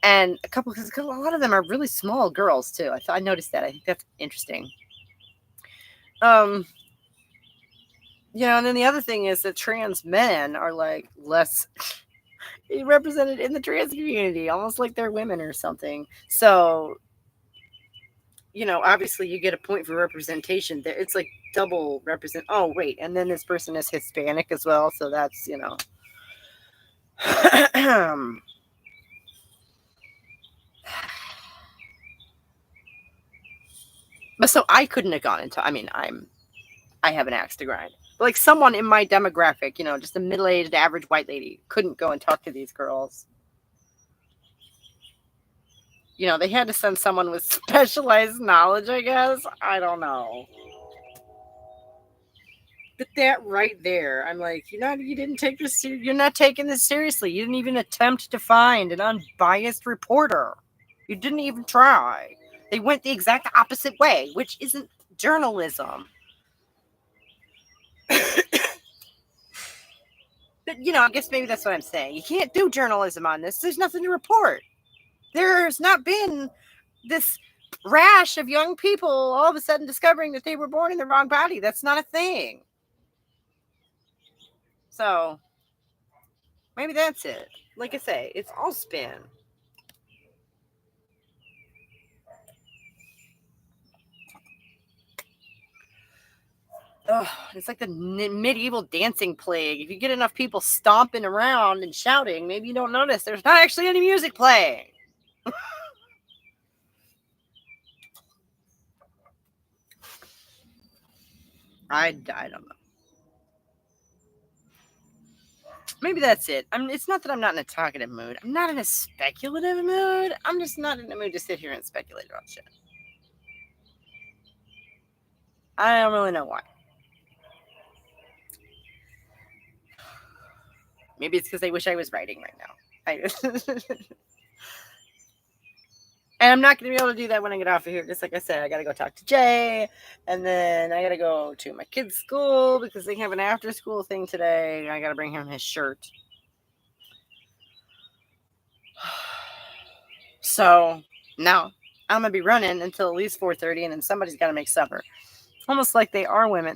And because a lot of them are really small girls too. I noticed that. I think that's interesting. And then the other thing is that trans men are like less represented in the trans community, almost like they're women or something. So, obviously you get a point for representation there. It's like double represent. Oh, wait. And then this person is Hispanic as well. So that's, but so I couldn't have gone into, I have an axe to grind. But like someone in my demographic, just a middle-aged average white lady couldn't go and talk to these girls. They had to send someone with specialized knowledge, I guess. I don't know. But that right there, I'm like, you didn't take this. You're not taking this seriously. You didn't even attempt to find an unbiased reporter. You didn't even try. They went the exact opposite way, which isn't journalism. But, I guess maybe that's what I'm saying. You can't do journalism on this. There's nothing to report. There's not been this rash of young people all of a sudden discovering that they were born in the wrong body. That's not a thing. So, maybe that's it. Like I say, it's all spin. Ugh, it's like the medieval dancing plague. If you get enough people stomping around and shouting, maybe you don't notice there's not actually any music playing. I don't know. Maybe that's it. It's not that I'm not in a talkative mood. I'm not in a speculative mood. I'm just not in the mood to sit here and speculate about shit. I don't really know why. Maybe it's because I wish I was writing right now. And I'm not going to be able to do that when I get off of here. Just like I said, I got to go talk to Jay. And then I got to go to my kid's school because they have an after school thing today. I got to bring him his shirt. So, now I'm going to be running until at least 4:30. And then somebody's got to make supper. Almost like they are women.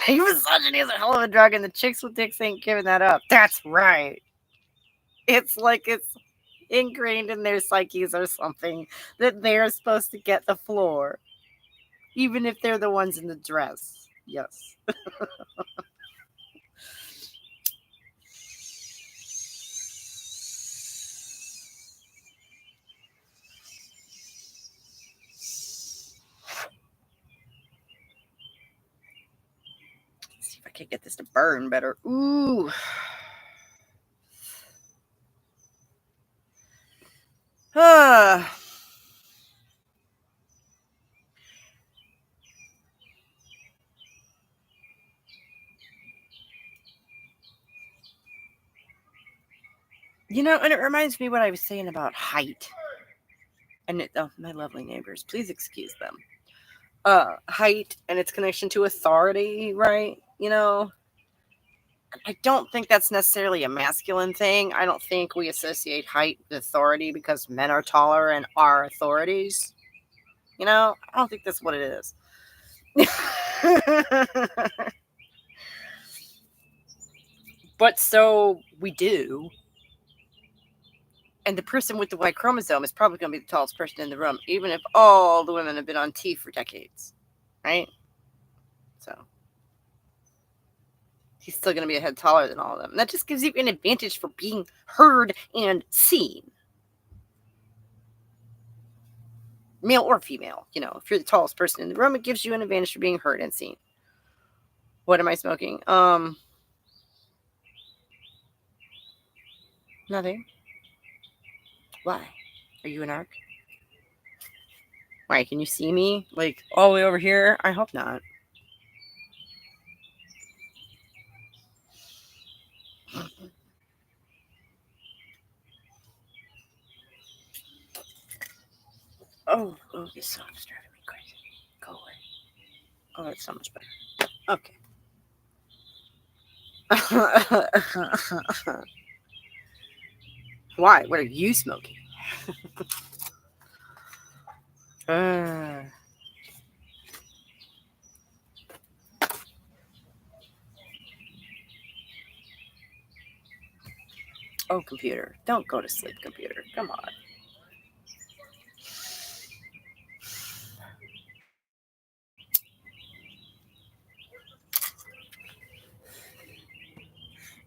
Misogyny is a hell of a drug. And the chicks with dicks ain't giving that up. That's right. It's like it's ingrained in their psyches or something that they're supposed to get the floor, even if they're the ones in the dress. Yes. Let's see if I can get this to burn better. Ooh. And it reminds me what I was saying about height. And my lovely neighbors, please excuse them. Height and its connection to authority, right? I don't think that's necessarily a masculine thing. I don't think we associate height with authority because men are taller and are authorities. I don't think that's what it is. But so we do. And the person with the Y chromosome is probably going to be the tallest person in the room, even if all the women have been on T for decades. Right? So he's still going to be a head taller than all of them. And that just gives you an advantage for being heard and seen. Male or female. If you're the tallest person in the room, it gives you an advantage for being heard and seen. What am I smoking? Nothing. Why? Are you an arc? Why? Can you see me? Like, all the way over here? I hope not. Oh, this song's driving me crazy. Go away. Oh, that's so much better. Okay. Why? What are you smoking? Oh, computer. Don't go to sleep, computer. Come on.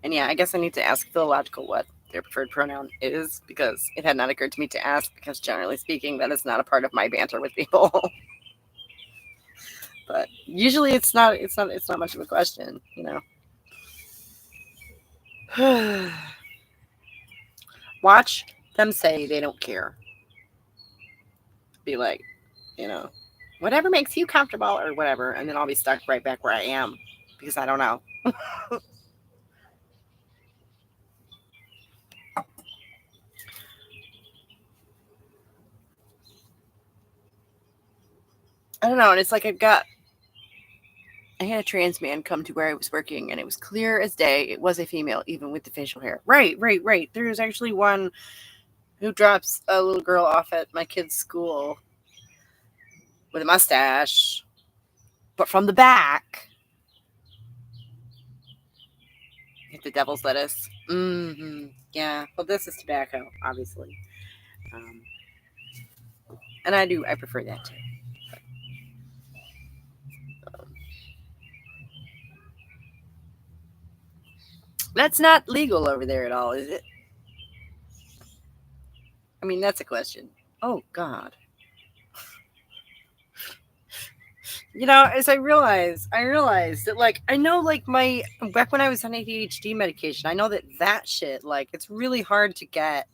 And yeah, I guess I need to ask Philological what their preferred pronoun is, because it had not occurred to me to ask, because generally speaking, that is not a part of my banter with people. But usually it's not much of a question, you know. Watch them say they don't care. Be like, you know, whatever makes you comfortable or whatever, and then I'll be stuck right back where I am because I don't know. I don't know, and it's like I had a trans man come to where I was working, and it was clear as day it was a female, even with the facial hair. Right. There's actually one who drops a little girl off at my kid's school with a mustache, but from the back. Hit the devil's lettuce. Yeah. Well, this is tobacco, obviously. And I prefer that too. That's not legal over there at all, is it? I mean, that's a question. Oh, God. You know, as I realized that, like, I know, like, back when I was on ADHD medication, I know that shit, like, it's really hard to get,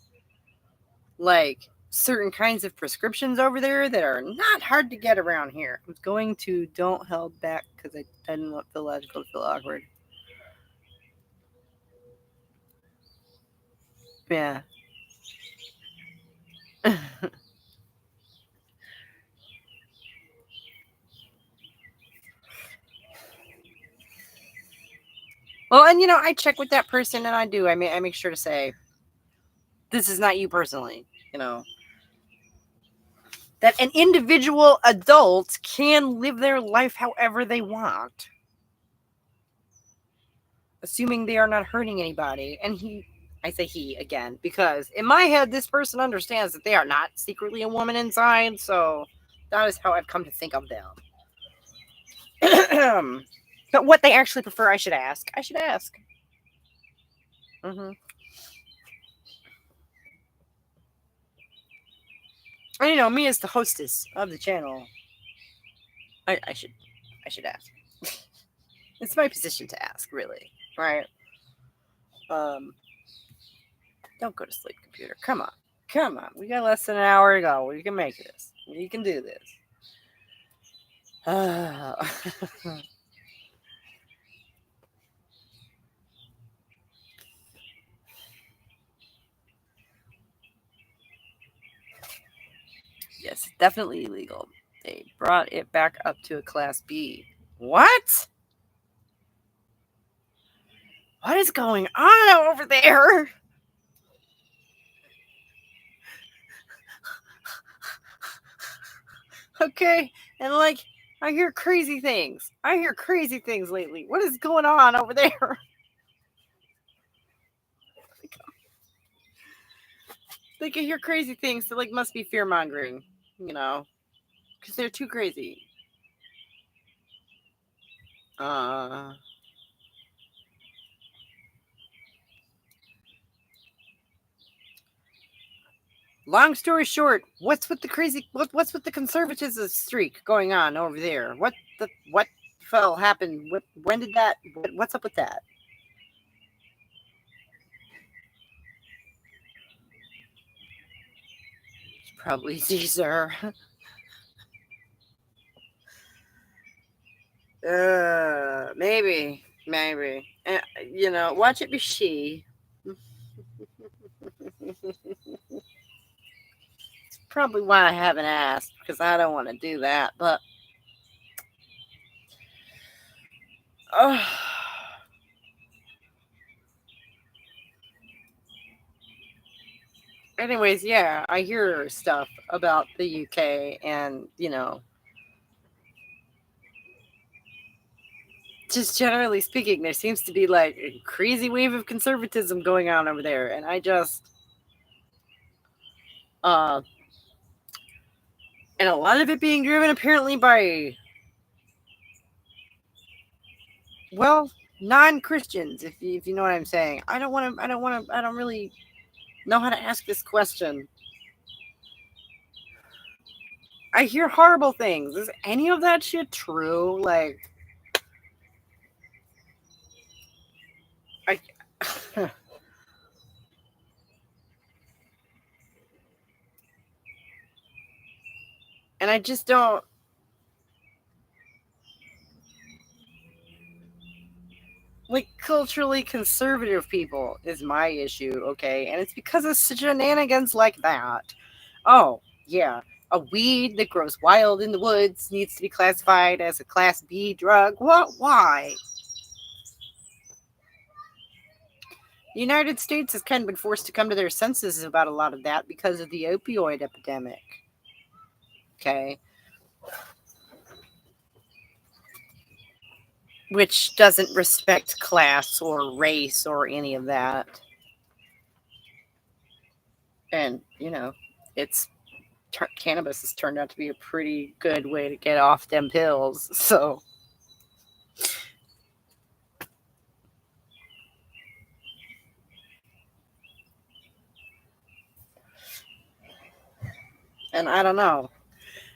like, certain kinds of prescriptions over there that are not hard to get around here. I was going to don't held back because I didn't want Philological to feel awkward. Yeah. Well, and, you know, I check with that person, and I do. I make sure to say, this is not you personally, you know. That an individual adult can live their life however they want, assuming they are not hurting anybody. And I say he again, because in my head, this person understands that they are not secretly a woman inside, so that is how I've come to think of them. But what they actually prefer, I should ask. Mm-hmm. And, you know, me as the hostess of the channel, I should ask. It's my position to ask, really, right? Don't go to sleep, computer. Come on. We got less than an hour to go. You can make this. You can do this. Yes, definitely illegal. They brought it back up to a class B. What? What is going on over there? Okay, and, like, I hear crazy things lately. What is going on over there? Like, I hear crazy things that, like, must be fear mongering, you know, because they're too crazy. Long story short, what's with the conservatism streak going on over there? What the NFL happened? When did that? What's up with that? It's probably Caesar. Maybe. Watch it be she. Probably why I haven't asked, because I don't want to do that. But anyways, yeah, I hear stuff about the UK, and just generally speaking, there seems to be like a crazy wave of conservatism going on over there, and I just and a lot of it being driven apparently by, well, non-Christians, if you know what I'm saying. I don't really know how to ask this question. I hear horrible things. Is any of that shit true? Like, I and I just don't. Like, culturally conservative people is my issue, okay? And it's because of shenanigans like that. Oh, yeah. A weed that grows wild in the woods needs to be classified as a Class B drug. What? Why? The United States has kind of been forced to come to their senses about a lot of that because of the opioid epidemic. Okay? Which doesn't respect class or race or any of that. And, it's cannabis has turned out to be a pretty good way to get off them pills. So, and I don't know.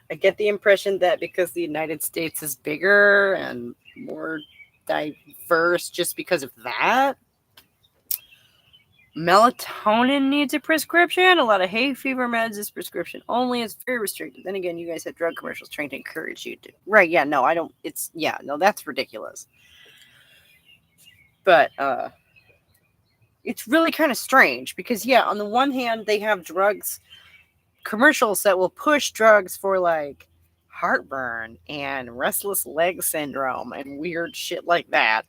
I get the impression that because the United States is bigger and more diverse just because of that, melatonin needs a prescription. A lot of hay fever meds is prescription only. It's very restricted. Then again, you guys had drug commercials trying to encourage you to. Right, yeah, no, I don't. No, that's ridiculous. But, it's really kind of strange because, yeah, on the one hand, they have drugs, commercials that will push drugs for like heartburn and restless leg syndrome and weird shit like that.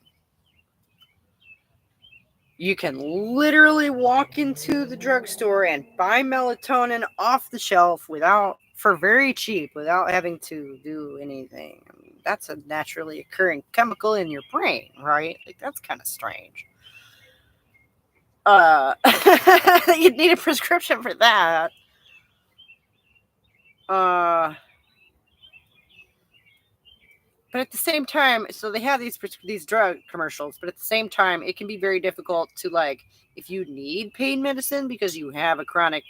You can literally walk into the drugstore and buy melatonin off the shelf for very cheap without having to do anything. I mean, that's a naturally occurring chemical in your brain, right? Like, that's kind of strange. You'd need a prescription for that. But at the same time, so they have these drug commercials, but at the same time, it can be very difficult to, like, if you need pain medicine because you have a chronic,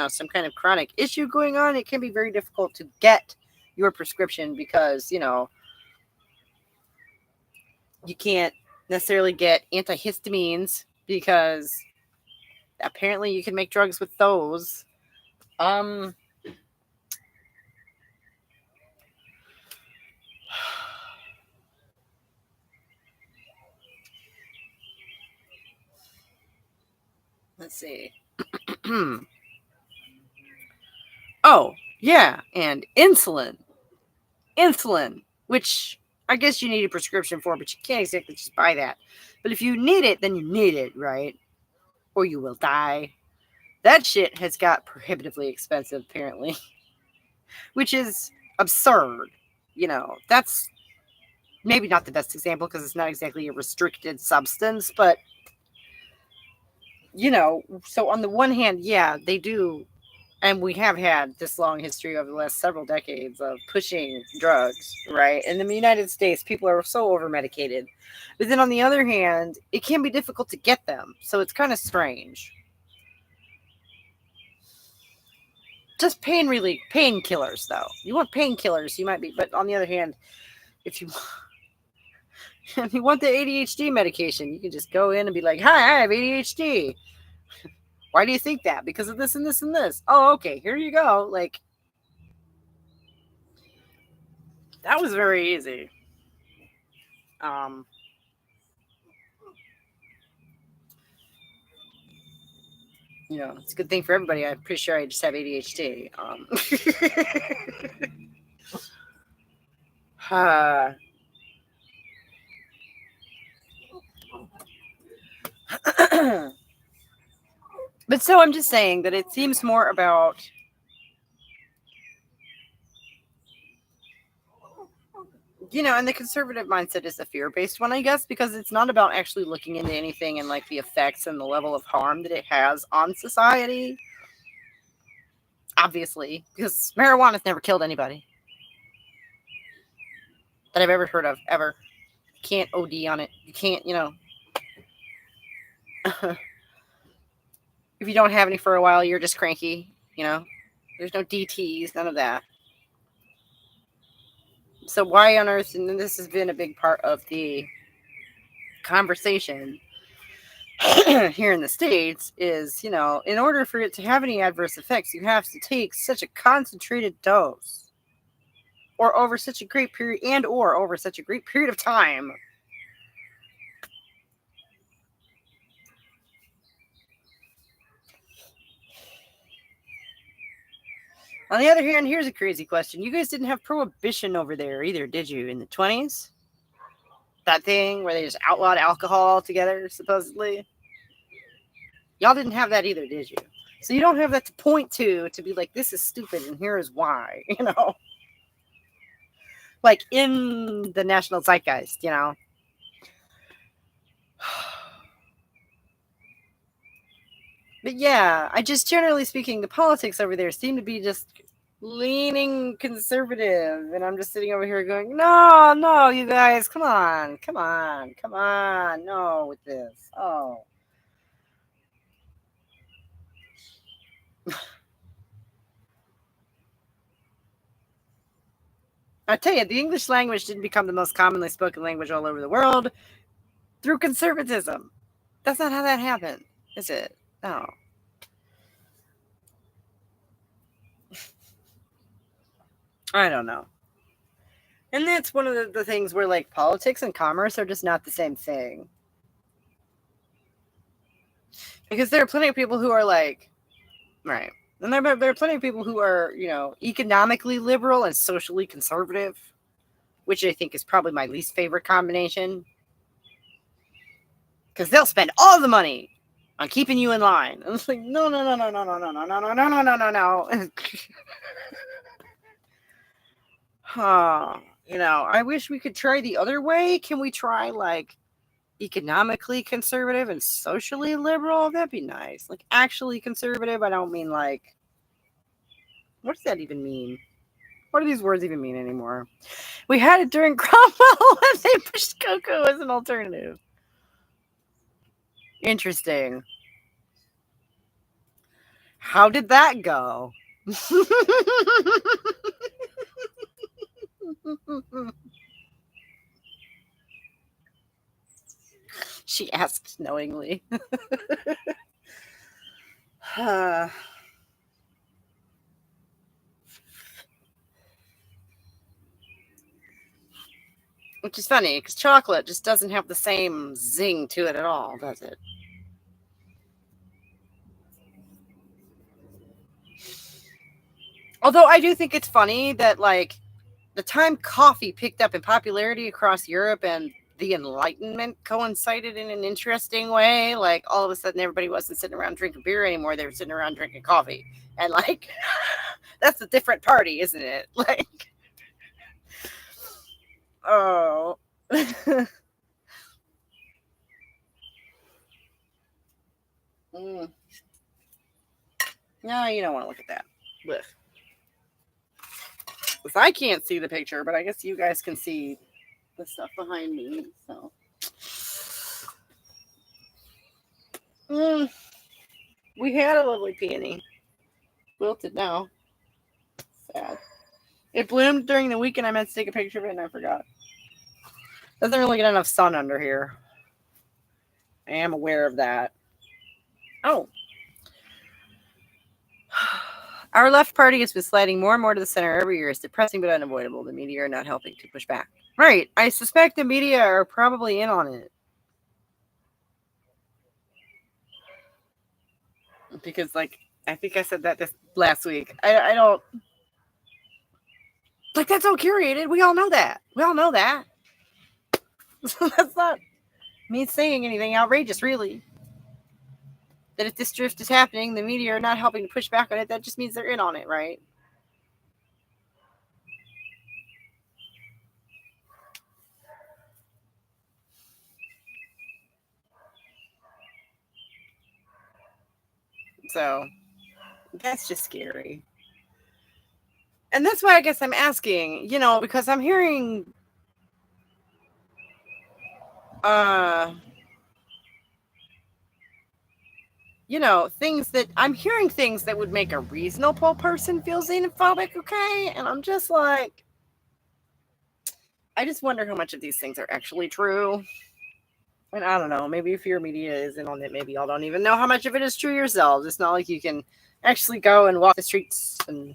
some kind of chronic issue going on, it can be very difficult to get your prescription because, you can't necessarily get antihistamines because apparently you can make drugs with those. Let's see. Oh, yeah, and insulin, which I guess you need a prescription for, but you can't exactly just buy that. But if you need it, then you need it, right? Or you will die. That shit has got prohibitively expensive, apparently, which is absurd. That's maybe not the best example because it's not exactly a restricted substance, but, so on the one hand, yeah, they do. And we have had this long history over the last several decades of pushing drugs, right? And in the United States, people are so over medicated. But then on the other hand, it can be difficult to get them. So it's kind of strange. Just painkillers, though. You want painkillers, you might be. But on the other hand, if you If you want the ADHD medication, you can just go in and be like, hi, I have ADHD. Why do you think that? Because of this and this and this. Oh, okay, here you go. Like, that was very easy. It's a good thing for everybody. I'm pretty sure I just have ADHD. But so I'm just saying that it seems more about and the conservative mindset is the fear-based one, I guess, because it's not about actually looking into anything and like the effects and the level of harm that it has on society. Obviously, because marijuana's never killed anybody that I've ever heard of, ever. You can't OD on it. You can't, if you don't have any for a while, you're just cranky, There's no DTs, none of that. So why on earth, and this has been a big part of the conversation here in the States, is, in order for it to have any adverse effects, you have to take such a concentrated dose or over such a great period of time. On the other hand, here's a crazy question. You guys didn't have prohibition over there either, did you, in the 20s? That thing where they just outlawed alcohol altogether, supposedly? Y'all didn't have that either, did you? So you don't have that to point to be like, this is stupid and here is why, Like in the national zeitgeist, But yeah, I just generally speaking, the politics over there seem to be just leaning conservative. And I'm just sitting over here going, no, you guys, come on, no, with this. Oh. I tell you, the English language didn't become the most commonly spoken language all over the world through conservatism. That's not how that happened, is it? No. I don't know. And that's one of the things where, like, politics and commerce are just not the same thing. Because there are plenty of people who are like, right. And there are plenty of people who are, economically liberal and socially conservative, which I think is probably my least favorite combination. Because they'll spend all the money on keeping you in line. And it's like, no. I wish we could try the other way. Can we try, like, economically conservative and socially liberal? That'd be nice. Like, actually conservative, I don't mean, like, what does that even mean? What do these words even mean anymore? We had it during Cromwell when they pushed cocoa as an alternative. Interesting. How did that go? She asked knowingly. Which is funny, because chocolate just doesn't have the same zing to it at all, does it? Although I do think it's funny that, like, the time coffee picked up in popularity across Europe and the Enlightenment coincided in an interesting way. Like, all of a sudden, everybody wasn't sitting around drinking beer anymore. They were sitting around drinking coffee. And, like, that's a different party, isn't it? Like, oh. No, you don't want to look at that. Blech. Because I can't see the picture, but I guess you guys can see the stuff behind me. So, we had a lovely peony. Wilted now. Sad. It bloomed during the weekend. I meant to take a picture of it and I forgot. Doesn't really get enough sun under here. I am aware of that. Oh. Our left party has been sliding more and more to the center every year. It's depressing but unavoidable. The media are not helping to push back. Right. I suspect the media are probably in on it. Because, like, I think I said that this last week. I don't. Like, that's all curated. We all know that. We all know that. That's not me saying anything outrageous, really. That if this drift is happening, the media are not helping to push back on it. That just means they're in on it, right? So, that's just scary. And that's why I guess I'm asking, because I'm hearing things that I'm hearing things that would make a reasonable person feel xenophobic, okay? And I'm just like, I just wonder how much of these things are actually true. And I don't know, maybe if your media isn't on it, maybe y'all don't even know how much of it is true yourselves. It's not like you can actually go and walk the streets and,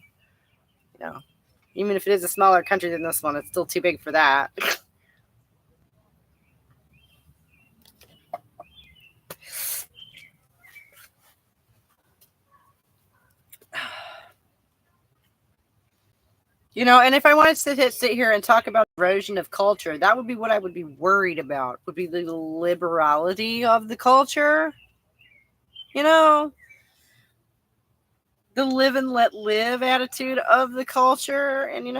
even if it is a smaller country than this one, it's still too big for that. And if I wanted to sit here and talk about erosion of culture, that would be what I would be worried about, would be the liberality of the culture. The live and let live attitude of the culture. And,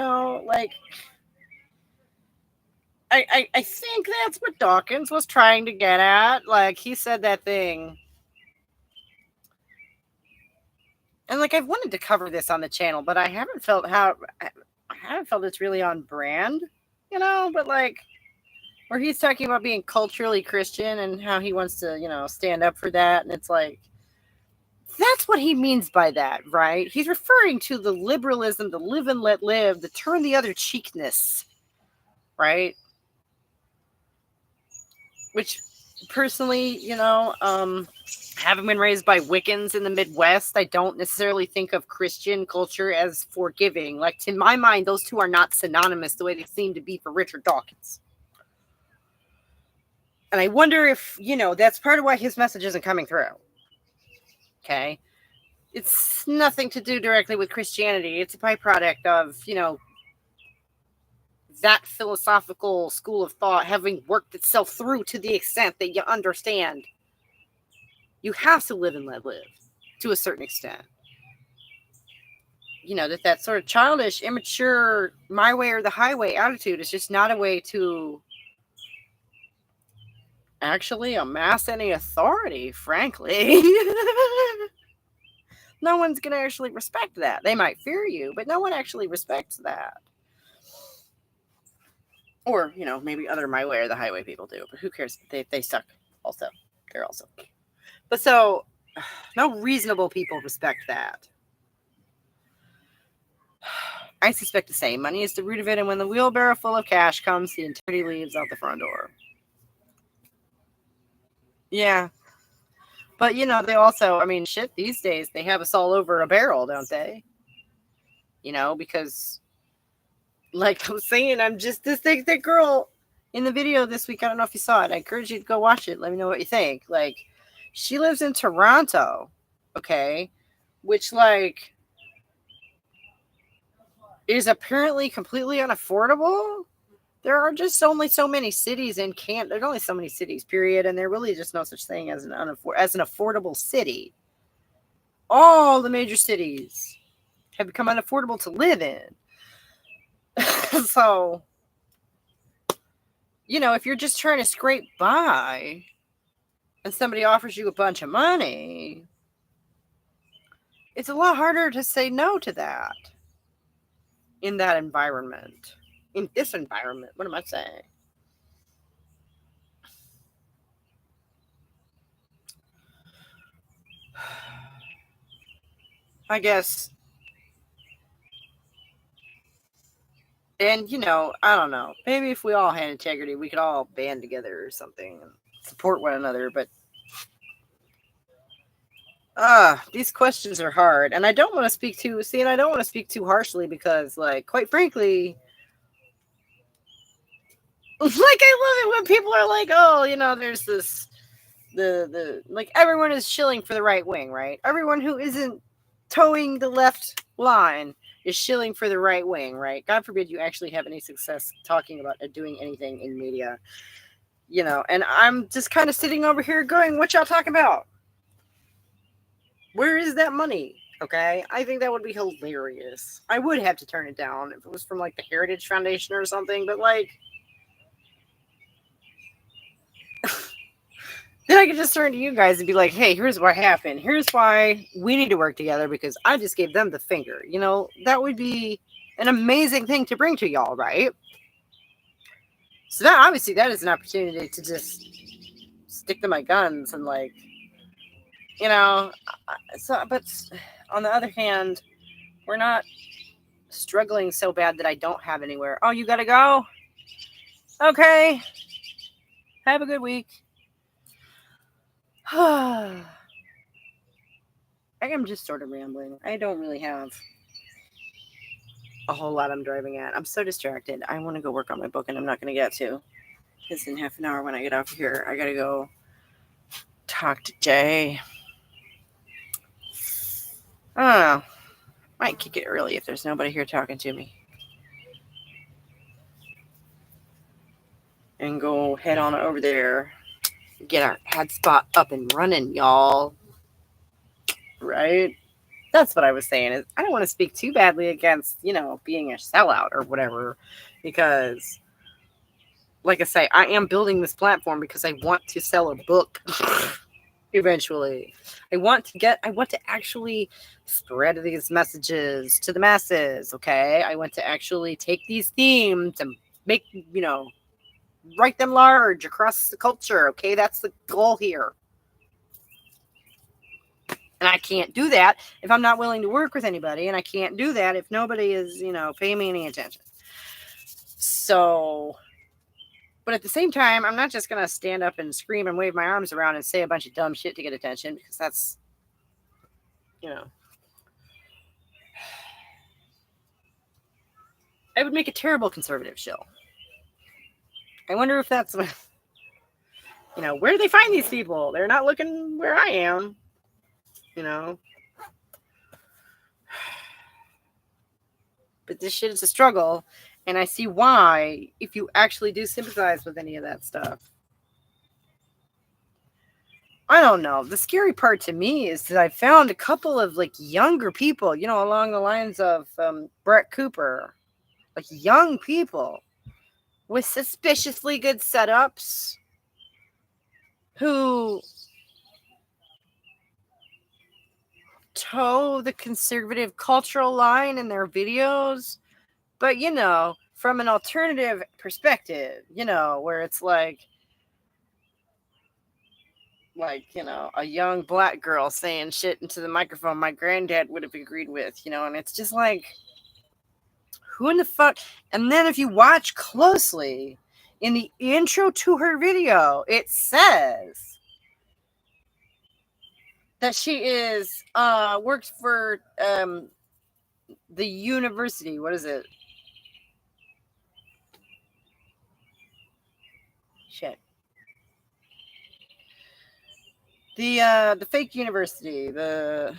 I think that's what Dawkins was trying to get at. Like, he said that thing. And, like, I've wanted to cover this on the channel, but I haven't felt it's really on brand, but, like, where he's talking about being culturally Christian and how he wants to, stand up for that. And it's like, that's what he means by that, right? He's referring to the liberalism, the live and let live, the turn the other cheekness, right? Which, personally, having been raised by Wiccans in the Midwest, I don't necessarily think of Christian culture as forgiving. Like, to my mind, those two are not synonymous the way they seem to be for Richard Dawkins. And I wonder if, that's part of why his message isn't coming through. Okay? It's nothing to do directly with Christianity. It's a byproduct of, that philosophical school of thought having worked itself through to the extent that you understand you have to live and let live to a certain extent. That sort of childish, immature, my way or the highway attitude is just not a way to actually amass any authority, frankly. No one's going to actually respect that. They might fear you, but no one actually respects that. Or, maybe other my way or the highway people do, but who cares? They suck also. They're also. But so, no reasonable people respect that. I suspect the same. Money is the root of it, and when the wheelbarrow full of cash comes, the entirety leaves out the front door. Yeah. But, they also, shit, these days, they have us all over a barrel, don't they? Because, like I was saying, I'm just this thing, that girl in the video this week, I don't know if you saw it. I encourage you to go watch it. Let me know what you think. Like, she lives in Toronto, okay? Which, like, is apparently completely unaffordable. There are just only so many cities in Canada. There's only so many cities, period. And there really just no such thing as an affordable city. All the major cities have become unaffordable to live in. So, if you're just trying to scrape by and somebody offers you a bunch of money, it's a lot harder to say no to that in that environment. In this environment, what am I saying? I guess And, I don't know. Maybe if we all had integrity, we could all band together or something and support one another. But these questions are hard. And I don't want to speak too harshly because, like, quite frankly, like, I love it when people are like, oh, there's this, like, everyone is shilling for the right wing, right? Everyone who isn't towing the left line is shilling for the right wing, right? God forbid you actually have any success talking about doing anything in media, and I'm just kind of sitting over here going, what y'all talking about? Where is that money? Okay, I think that would be hilarious. I would have to turn it down if it was from, like, the Heritage Foundation or something, but, like, then I could just turn to you guys and be like, hey, here's what happened. Here's why we need to work together because I just gave them the finger. That would be an amazing thing to bring to y'all, right? So that, obviously, that is an opportunity to just stick to my guns and, like, but on the other hand, we're not struggling so bad that I don't have anywhere. Oh, you gotta go? Okay. Have a good week. I am just sort of rambling. I don't really have a whole lot I'm driving at. I'm so distracted. I want to go work on my book, and I'm not going to get to. Because in half an hour when I get off here, I got to go talk to Jay. I don't know. Might kick it early if there's nobody here talking to me. And go head on over there. Get our ad spot up and running, y'all. Right? That's what I was saying. Is I don't want to speak too badly against, being a sellout or whatever. Because, like I say, I am building this platform because I want to sell a book eventually. I want to actually spread these messages to the masses, okay? I want to actually take these themes and make, write them large across the culture, okay? That's the goal here. And I can't do that if I'm not willing to work with anybody, and I can't do that if nobody is, paying me any attention. So, but at the same time, I'm not just going to stand up and scream and wave my arms around and say a bunch of dumb shit to get attention, because that's, I would make a terrible conservative shill. I wonder if that's, where do they find these people? They're not looking where I am, But this shit is a struggle, and I see why if you actually do sympathize with any of that stuff. I don't know. The scary part to me is that I found a couple of, like, younger people, along the lines of Brett Cooper, like, young people with suspiciously good setups who toe the conservative cultural line in their videos, but, from an alternative perspective, where it's like, a young black girl saying shit into the microphone my granddad would have agreed with, and it's just like, who in the fuck? And then if you watch closely, in the intro to her video, it says that she is, works for, the university. What is it? Shit. The fake university, the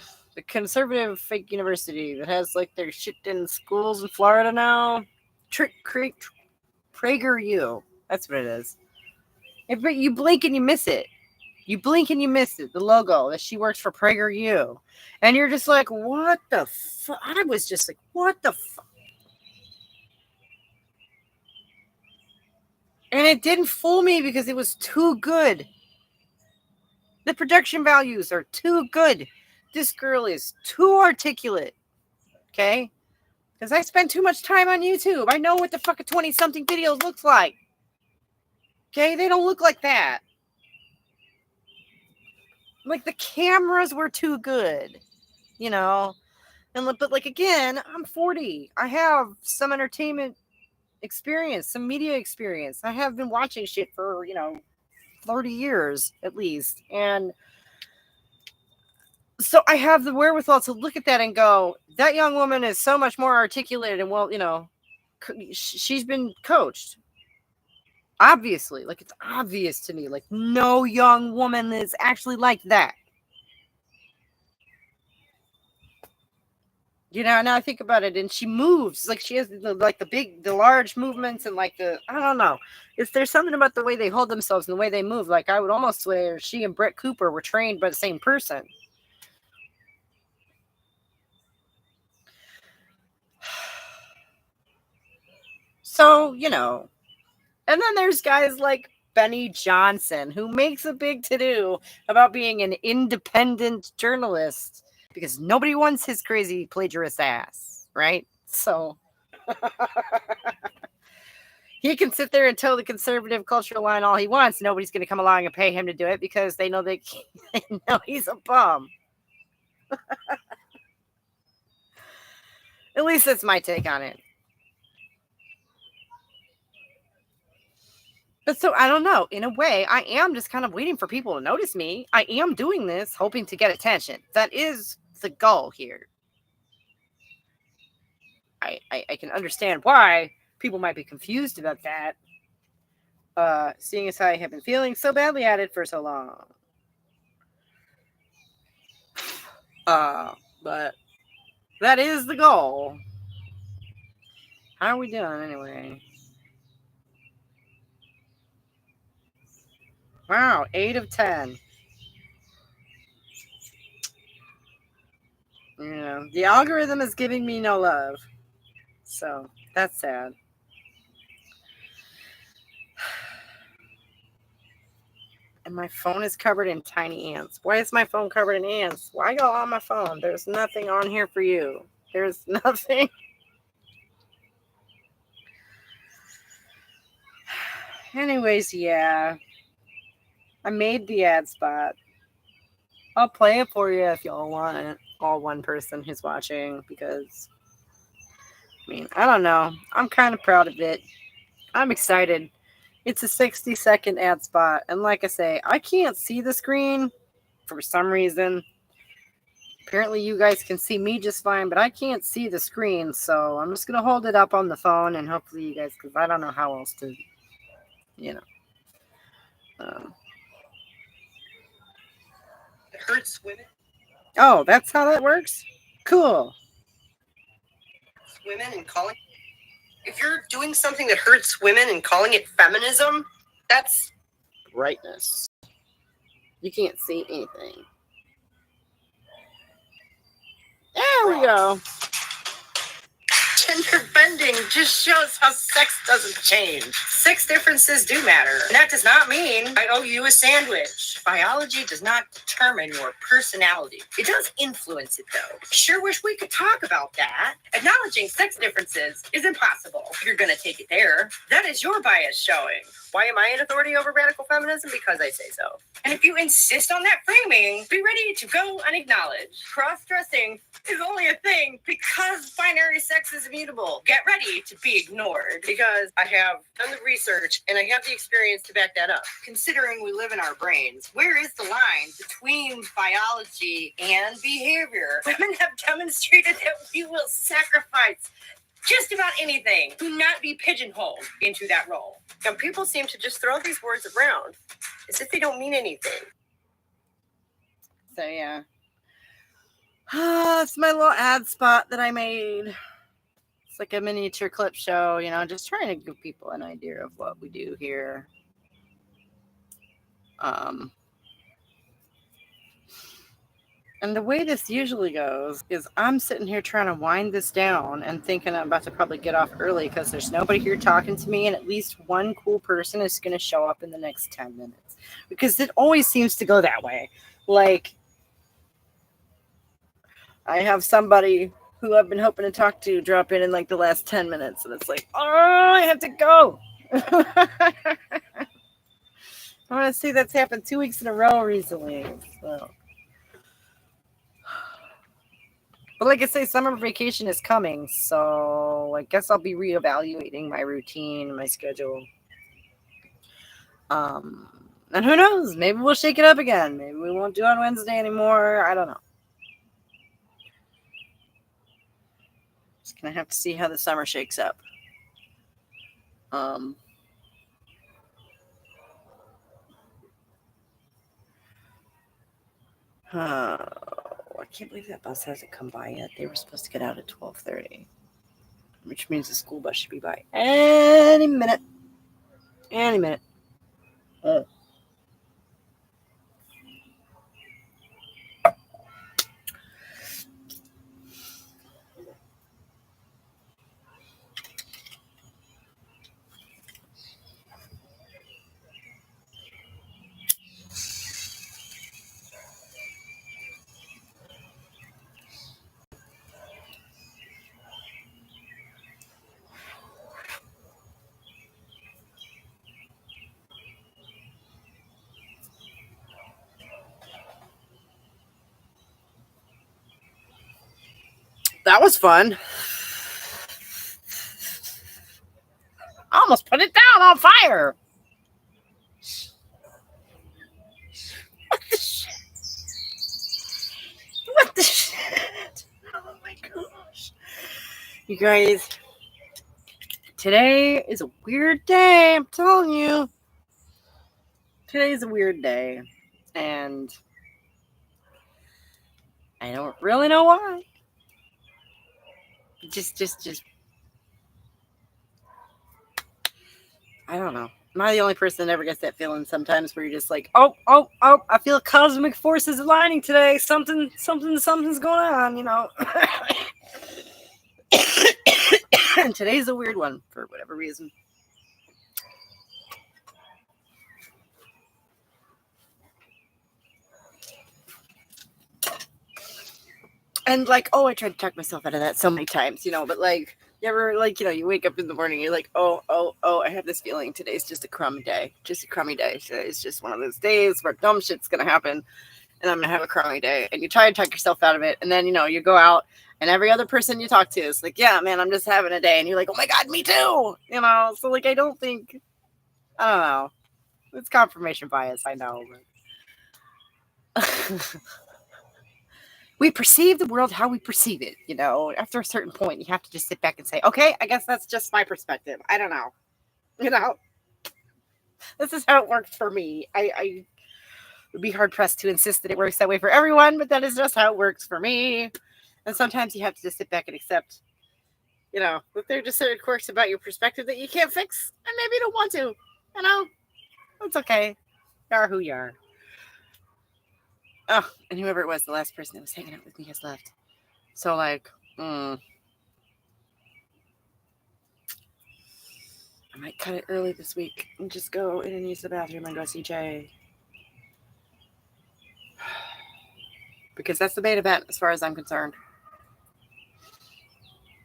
conservative fake university that has, like, their shit in schools in Florida now. PragerU. That's what it is. But you blink and you miss it. You blink and you miss it. The logo that she works for PragerU. And you're just like, what the fuck? I was just like, what the fuck? And it didn't fool me because it was too good. The production values are too good. This girl is too articulate. Okay? Because I spend too much time on YouTube. I know what the fuck a 20-something video looks like. Okay? They don't look like that. Like, the cameras were too good. And, but, like, again, I'm 40. I have some entertainment experience, some media experience. I have been watching shit for, 30 years at least. And so I have the wherewithal to look at that and go, that young woman is so much more articulated and well, she's been coached. Obviously, like it's obvious to me, like no young woman is actually like that. Now I think about it, and she moves like she has the large movements and like I don't know. There's something about the way they hold themselves and the way they move. Like I would almost swear she and Brett Cooper were trained by the same person. So, and then there's guys like Benny Johnson, who makes a big to-do about being an independent journalist because nobody wants his crazy plagiarist ass, right? So he can sit there and toe the conservative cultural line all he wants. Nobody's going to come along and pay him to do it because they know they know he's a bum. At least that's my take on it. But so I don't know. In a way, I am just kind of waiting for people to notice me. I am doing this hoping to get attention. That is the goal here. I can understand why people might be confused about that. Seeing as I have been feeling so badly at it for so long. But that is the goal. How are we doing anyway? Wow, 8 of 10. The algorithm is giving me no love. So that's sad. And my phone is covered in tiny ants. Why is my phone covered in ants? Why go on my phone? There's nothing on here for you. There's nothing. Anyways, yeah. I made the ad spot. I'll play it for you if y'all want it. All one person who's watching because, I don't know. I'm kind of proud of it. I'm excited. It's a 60-second ad spot. And like I say, I can't see the screen for some reason. Apparently you guys can see me just fine, but I can't see the screen. So I'm just going to hold it up on the phone and hopefully you guys, because I don't know how else to, It hurts women. Oh, that's how that works? Cool. Women and calling. If you're doing something that hurts women and calling it feminism, that's brightness. You can't see anything. There we go. Gender bending just shows how sex doesn't change. Sex differences do matter. And that does not mean I owe you a sandwich. Biology does not determine your personality. It does influence it, though. Sure wish we could talk about that. Acknowledging sex differences is impossible. If you're going to take it there, that is your bias showing. Why am I an authority over radical feminism? Because I say so. And if you insist on that framing, be ready to go unacknowledged. Cross-dressing is only a thing because binary sex is immutable. Get ready to be ignored because I have done the research and I have the experience to back that up. Considering we live in our brains, where is the line between biology and behavior? Women have demonstrated that we will sacrifice just about anything to not be pigeonholed into that role. And people seem to just throw these words around as if they don't mean anything. So, yeah. It's my little ad spot that I made. It's like a miniature clip show, just trying to give people an idea of what we do here. And the way this usually goes is I'm sitting here trying to wind this down and thinking I'm about to probably get off early because there's nobody here talking to me and at least one cool person is going to show up in the next 10 minutes. Because it always seems to go that way. Like, I have somebody who I've been hoping to talk to drop in like the last 10 minutes. And it's like, oh, I have to go. I want to see that's happened 2 weeks in a row recently. So. But like I say, summer vacation is coming, so I guess I'll be reevaluating my routine, my schedule. And who knows? Maybe we'll shake it up again. Maybe we won't do on Wednesday anymore. I don't know. Just gonna have to see how the summer shakes up. I can't believe that bus hasn't come by yet. They were supposed to get out at 12:30, which means the school bus should be by any minute. Any minute. That was fun. I almost put it down on fire. What the shit? What the shit? Oh my gosh. You guys, today is a weird day. I'm telling you. Today's a weird day. And I don't really know why. Just I don't know. Am I the only person that ever gets that feeling sometimes where you're just like, oh, I feel cosmic forces aligning today. Something's going on, you know. And today's a weird one for whatever reason. And like, oh, I tried to talk myself out of that so many times, you know, but like, you ever, like, you know, you wake up in the morning, you're like, oh, I have this feeling today's just a crummy day. Just a crummy day. Today's just one of those days where dumb shit's going to happen and I'm going to have a crummy day. And you try to talk yourself out of it. And then, you know, you go out and every other person you talk to is like, yeah, man, I'm just having a day. And you're like, oh my God, me too. You know, so like, I don't know. It's confirmation bias, I know. But we perceive the world how we perceive it, you know. After a certain point, you have to just sit back and say, okay, I guess that's just my perspective. I don't know. You know, this is how it works for me. I would be hard-pressed to insist that it works that way for everyone, but that is just how it works for me. And sometimes you have to just sit back and accept, you know, that there are just certain quirks about your perspective that you can't fix, and maybe you don't want to. You know, it's okay. You are who you are. Oh, and whoever it was, the last person that was hanging out with me has left. So, like, I might cut it early this week and just go in and use the bathroom and go see Jay. Because that's the main event as far as I'm concerned.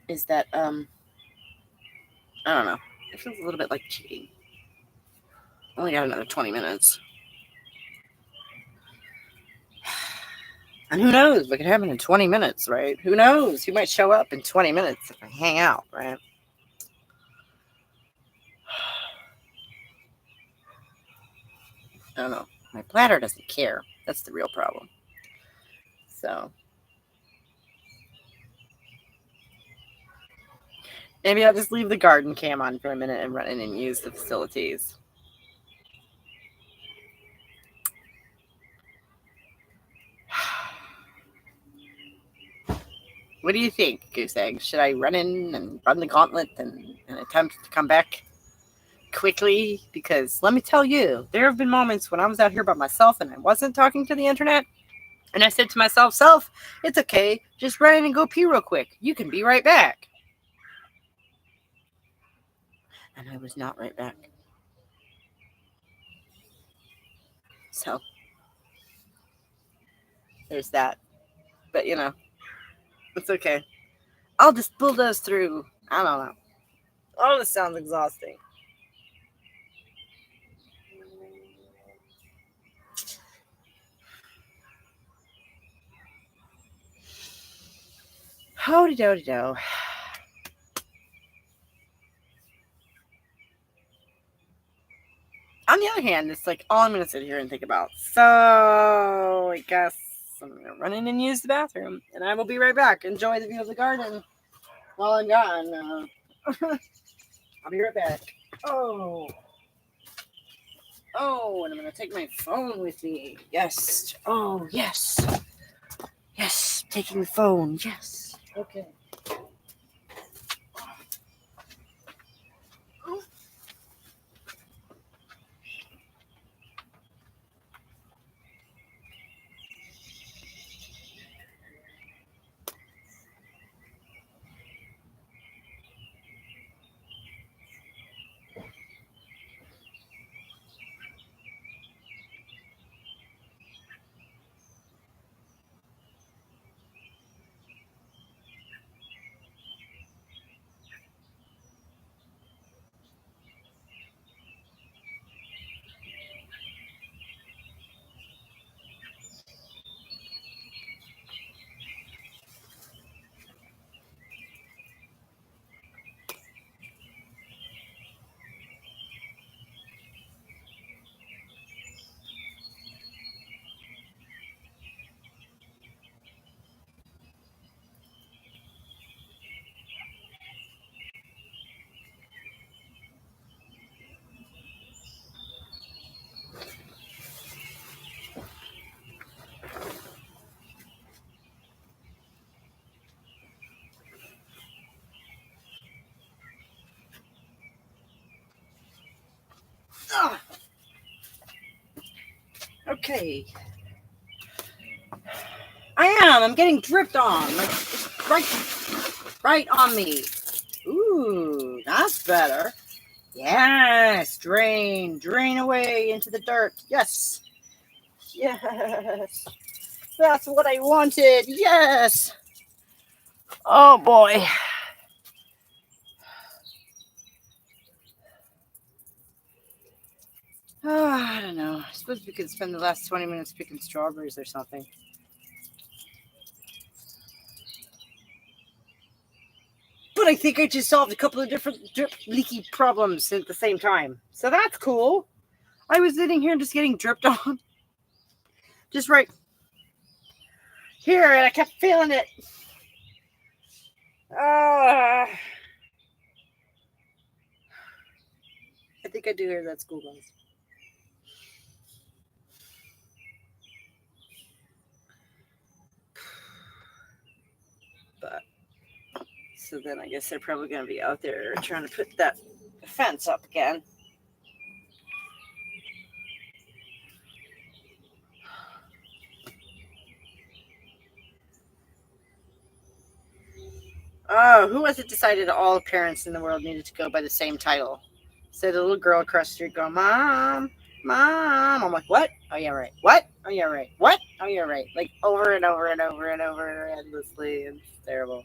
Is that, I don't know. It feels a little bit like cheating. Only got another 20 minutes. And who knows? What could happen in 20 minutes, right? Who knows? Who might show up in 20 minutes if I hang out, right? I don't know. My bladder doesn't care. That's the real problem. So maybe I'll just leave the garden cam on for a minute and run in and use the facilities. What do you think, Goose Egg? Should I run in and run the gauntlet and attempt to come back quickly? Because let me tell you, there have been moments when I was out here by myself and I wasn't talking to the internet. And I said to myself, self, it's okay. Just run in and go pee real quick. You can be right back. And I was not right back. So there's that. But, you know, it's okay. I'll just bulldoze through. I don't know. Oh, this sounds exhausting. Ho-de-do-de-do. On the other hand, it's like all I'm going to sit here and think about. So I guess I'm going to run in and use the bathroom. And I will be right back. Enjoy the view of the garden while I'm gone. I'll be right back. Oh, and I'm going to take my phone with me. Yes. Oh, yes. Yes, taking the phone. Yes. Okay. Okay. I am. I'm getting dripped on. Like, right on me. Ooh, that's better. Yes. Drain away into the dirt. Yes. That's what I wanted. Yes. Oh boy. I don't know. I suppose we could spend the last 20 minutes picking strawberries or something. But I think I just solved a couple of different leaky problems at the same time. So that's cool. I was sitting here just getting dripped on. Just right here, and I kept feeling it. I think I do hear that school bus. But so then I guess they're probably going to be out there trying to put that fence up again. Oh, who was it decided all parents in the world needed to go by the same title? So the little girl across the street going, Mom. I'm like, what? Oh, yeah, right. What? Oh, yeah, right. What? Oh, yeah, right. Like over and over and over and over endlessly. It's terrible.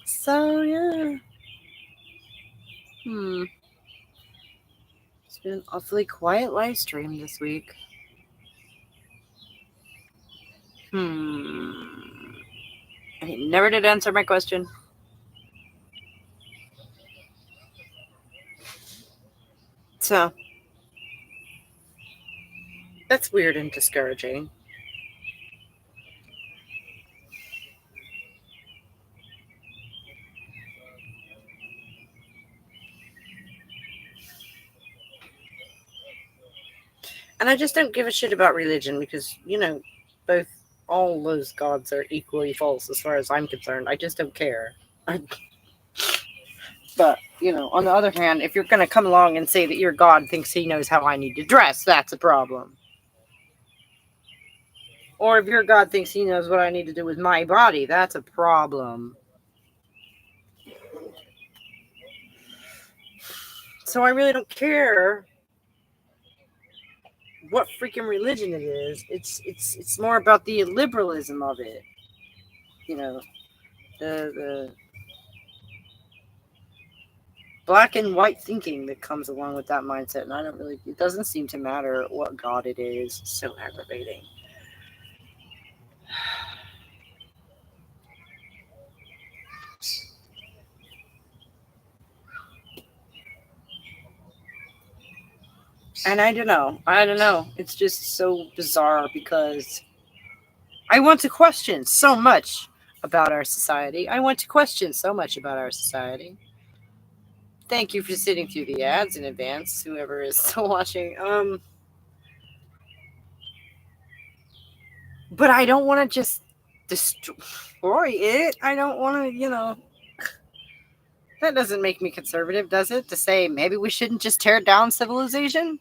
So, yeah. It's been an awfully quiet live stream this week. And he never did answer my question. So, that's weird and discouraging. And I just don't give a shit about religion because, all those gods are equally false as far as I'm concerned. I just don't care. But, on the other hand, if you're going to come along and say that your God thinks he knows how I need to dress, that's a problem. Or if your God thinks he knows what I need to do with my body, that's a problem. So I really don't care what freaking religion it is. It's more about the liberalism of it. The black and white thinking that comes along with that mindset, and it doesn't seem to matter what god it is. So aggravating. And I don't know. It's just so bizarre because I want to question so much about our society. Thank you for sitting through the ads in advance, whoever is still watching. But I don't want to just destroy it. I don't want to, that doesn't make me conservative, does it? To say maybe we shouldn't just tear down civilization?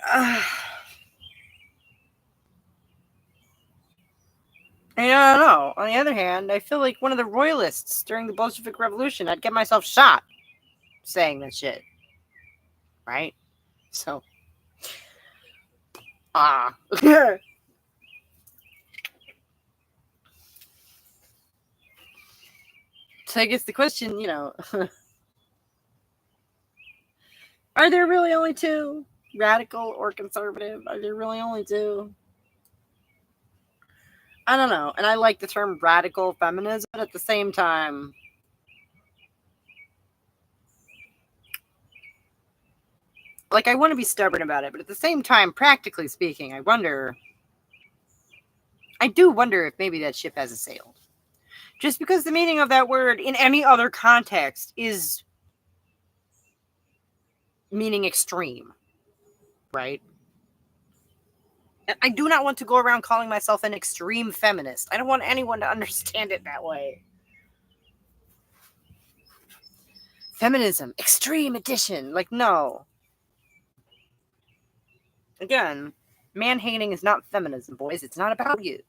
I don't know. On the other hand, I feel like one of the royalists during the Bolshevik Revolution. I'd get myself shot saying that shit. Right? So. So I guess the question, are there really only two? Radical or conservative? Are there really only two? I don't know. And I like the term radical feminism, but at the same time, like, I want to be stubborn about it, but at the same time, practically speaking, I do wonder if maybe that ship hasn't sailed. Just because the meaning of that word in any other context is meaning extreme, right? And I do not want to go around calling myself an extreme feminist. I don't want anyone to understand it that way. Feminism, extreme edition. Like, no. Again, man-hating is not feminism, boys. It's not about you.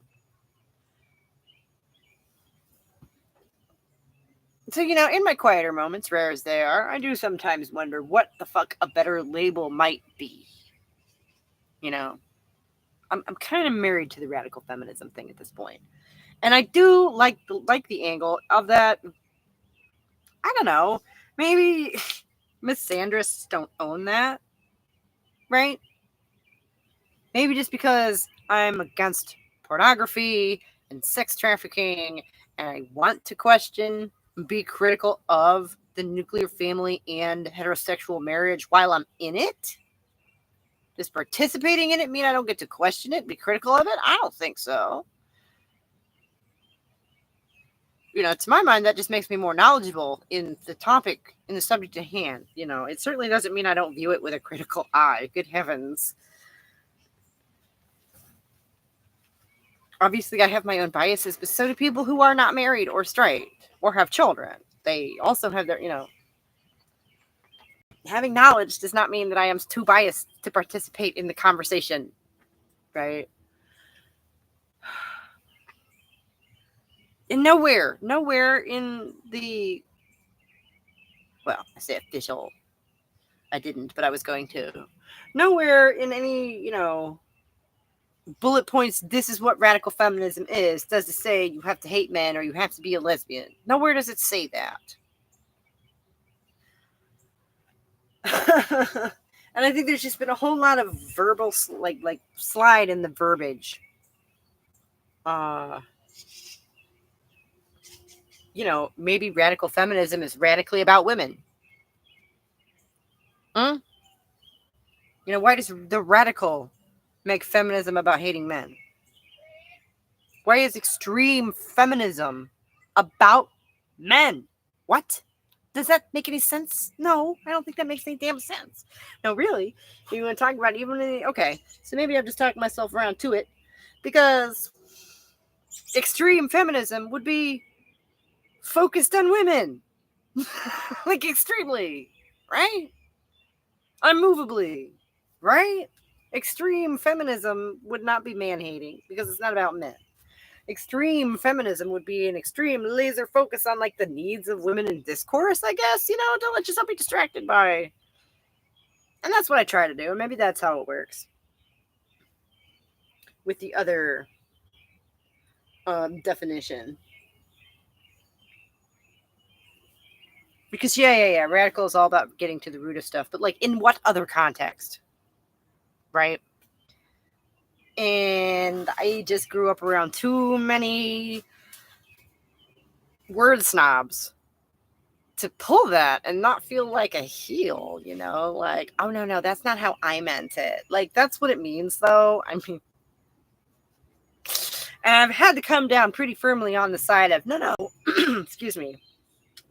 So, in my quieter moments, rare as they are, I do sometimes wonder what the fuck a better label might be. I'm kind of married to the radical feminism thing at this point. And I do like the angle of that. I don't know. Maybe misandrists don't own that, right? Maybe just because I'm against pornography and sex trafficking and I want to question, be critical of the nuclear family and heterosexual marriage while I'm in it. Does participating in it mean I don't get to question it, be critical of it? I don't think so. To my mind, that just makes me more knowledgeable in the topic, in the subject at hand. It certainly doesn't mean I don't view it with a critical eye. Good heavens. Obviously, I have my own biases, but so do people who are not married or straight or have children. They also have their, having knowledge does not mean that I am too biased to participate in the conversation, right? And nowhere in the, well, I say official, I didn't, but I was going to. Nowhere in any, bullet points, this is what radical feminism is, does it say you have to hate men or you have to be a lesbian. Nowhere does it say that. And I think there's just been a whole lot of verbal, like slide in the verbiage. Maybe radical feminism is radically about women. Why does the radical make feminism about hating men? Why is extreme feminism about men? What? Does that make any sense? No, I don't think that makes any damn sense. No, really. If you want to talk about okay, so maybe I'm just talking myself around to it, because extreme feminism would be focused on women. Like, extremely, right? Unmovably, right? Extreme feminism would not be man-hating because it's not about men. Extreme feminism would be an extreme laser focus on, like, the needs of women in discourse, I guess, don't let yourself be distracted by. And that's what I try to do, and maybe that's how it works. With the other definition. Because, yeah. Radical is all about getting to the root of stuff. But, like, in what other context? Right? And I just grew up around too many word snobs to pull that and not feel like a heel, you know? Like, oh, no, that's not how I meant it. Like, that's what it means, though. I mean, and I've had to come down pretty firmly on the side of, no, excuse me.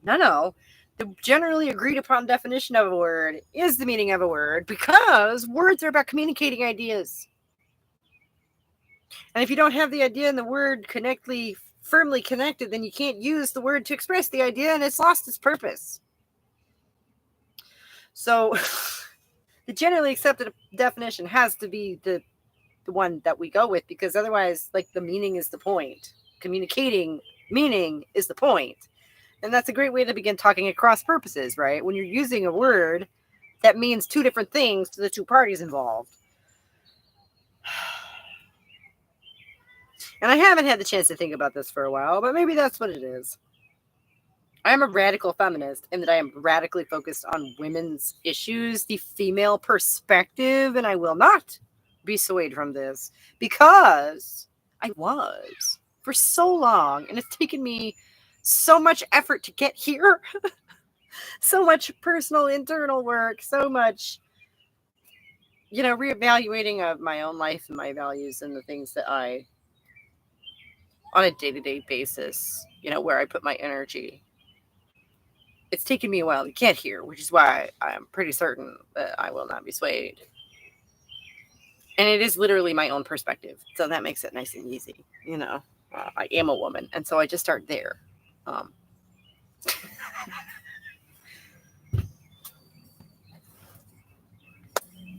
No. The generally agreed upon definition of a word is the meaning of a word because words are about communicating ideas. And if you don't have the idea and the word firmly connected, then you can't use the word to express the idea and it's lost its purpose. So the generally accepted definition has to be the one that we go with, because otherwise, like, the meaning is the point. Communicating meaning is the point. And that's a great way to begin talking across purposes, right? When you're using a word that means two different things to the two parties involved. And I haven't had the chance to think about this for a while, but maybe that's what it is. I am a radical feminist in that I am radically focused on women's issues, the female perspective, and I will not be swayed from this because I was for so long, and it's taken me so much effort to get here, so much personal internal work, so much, reevaluating of my own life and my values and the things that I, on a day-to-day basis, where I put my energy. It's taken me a while to get here, which is why I'm pretty certain that I will not be swayed. And it is literally my own perspective, so that makes it nice and easy. I am a woman, and so I just start there.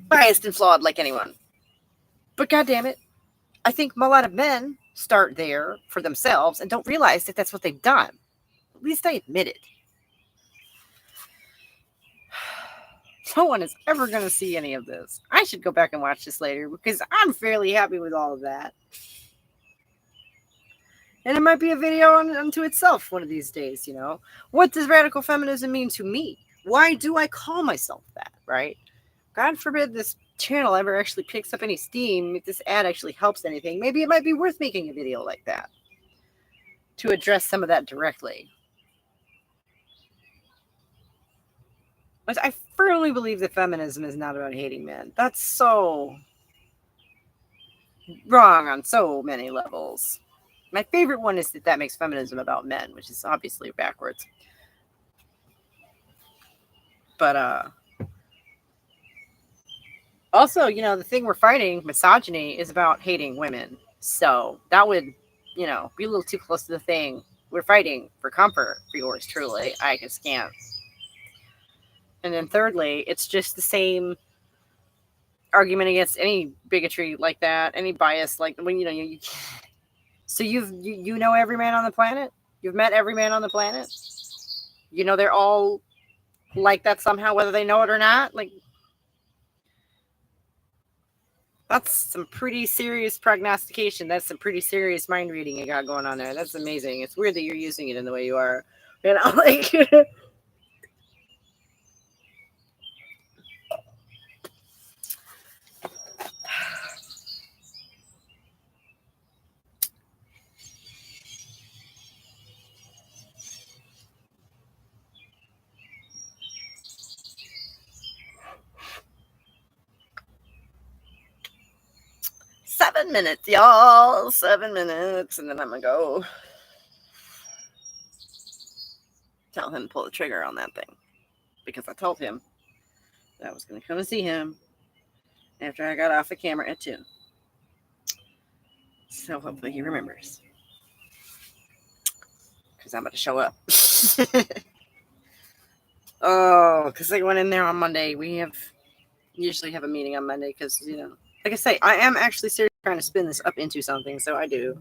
Biased and flawed like anyone. But goddamn it, I think a lot of men start there for themselves and don't realize that that's what they've done. At least I admit it. No one is ever going to see any of this. I should go back and watch this later because I'm fairly happy with all of that. And it might be a video unto itself one of these days, What does radical feminism mean to me? Why do I call myself that, right? God forbid this channel ever actually picks up any steam. If this ad actually helps anything, maybe it might be worth making a video like that to address some of that directly. But I firmly believe that feminism is not about hating men. That's so wrong on so many levels. My favorite one is that makes feminism about men, which is obviously backwards. But also, the thing we're fighting, misogyny, is about hating women. So that would, be a little too close to the thing we're fighting for comfort for yours truly. I just can't. And then thirdly, it's just the same argument against any bigotry like that, any bias like when you so you know every man on the planet? You've met every man on the planet? They're all like that somehow, whether they know it or not? Like, that's some pretty serious prognostication. That's some pretty serious mind reading you got going on there. That's amazing. It's weird that you're using it in the way you are. Like... 7 minutes, y'all. 7 minutes, and then I'm gonna go tell him to pull the trigger on that thing, because I told him that I was gonna come and see him after I got off the camera at 2. So hopefully he remembers, because I'm about to show up. Because I went in there on Monday. We usually have a meeting on Monday because, like I say, I am actually seriously trying to spin this up into something, so I do.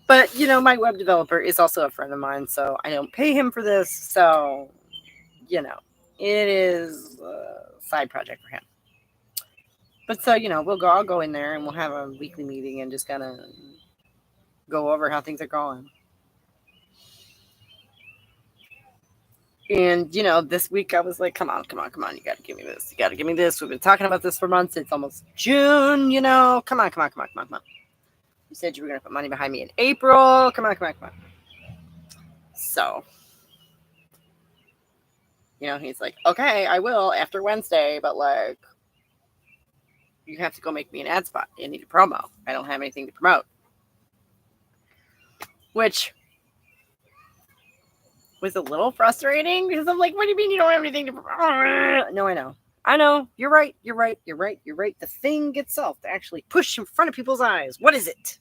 But, my web developer is also a friend of mine, so I don't pay him for this. So, it is a side project for him. But so, I'll go in there and we'll have a weekly meeting and just kind of go over how things are going. And, this week I was like, come on. You got to give me this. You got to give me this. We've been talking about this for months. It's almost June, Come on. You said you were going to put money behind me in April. Come on. So, he's like, okay, I will after Wednesday, but like, you have to go make me an ad spot. I need a promo. I don't have anything to promote. Which was a little frustrating because I'm like, what do you mean you don't have anything to promote? No, I know. You're right. The thing itself to actually push in front of people's eyes. What is it?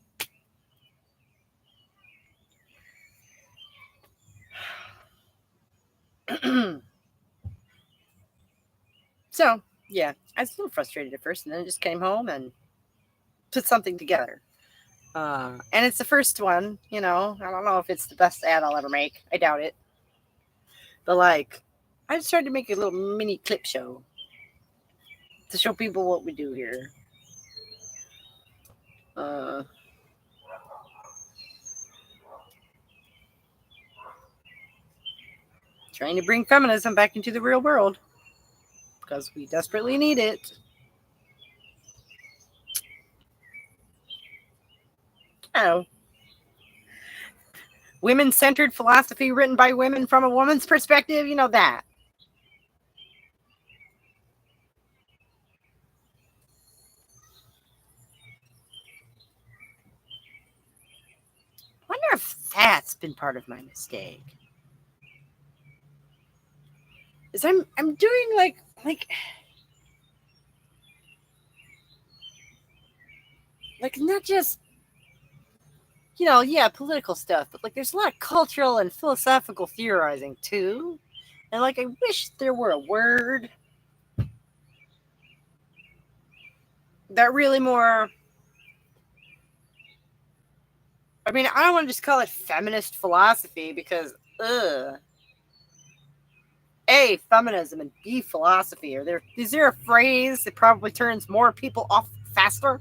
So, yeah, I was a little frustrated at first, and then I just came home and put something together. And it's the first one, I don't know if it's the best ad I'll ever make. I doubt it. But, like, I just tried to make a little mini clip show to show people what we do here. Trying to bring feminism back into the real world because we desperately need it. Oh. Women-centered philosophy written by women from a woman's perspective, that. I wonder if that's been part of my mistake. Is I'm doing like not just political stuff, but like there's a lot of cultural and philosophical theorizing too. And like I wish there were a word that really more, I mean, I don't want to just call it feminist philosophy because A, feminism, and B, philosophy. Is there a phrase that probably turns more people off faster?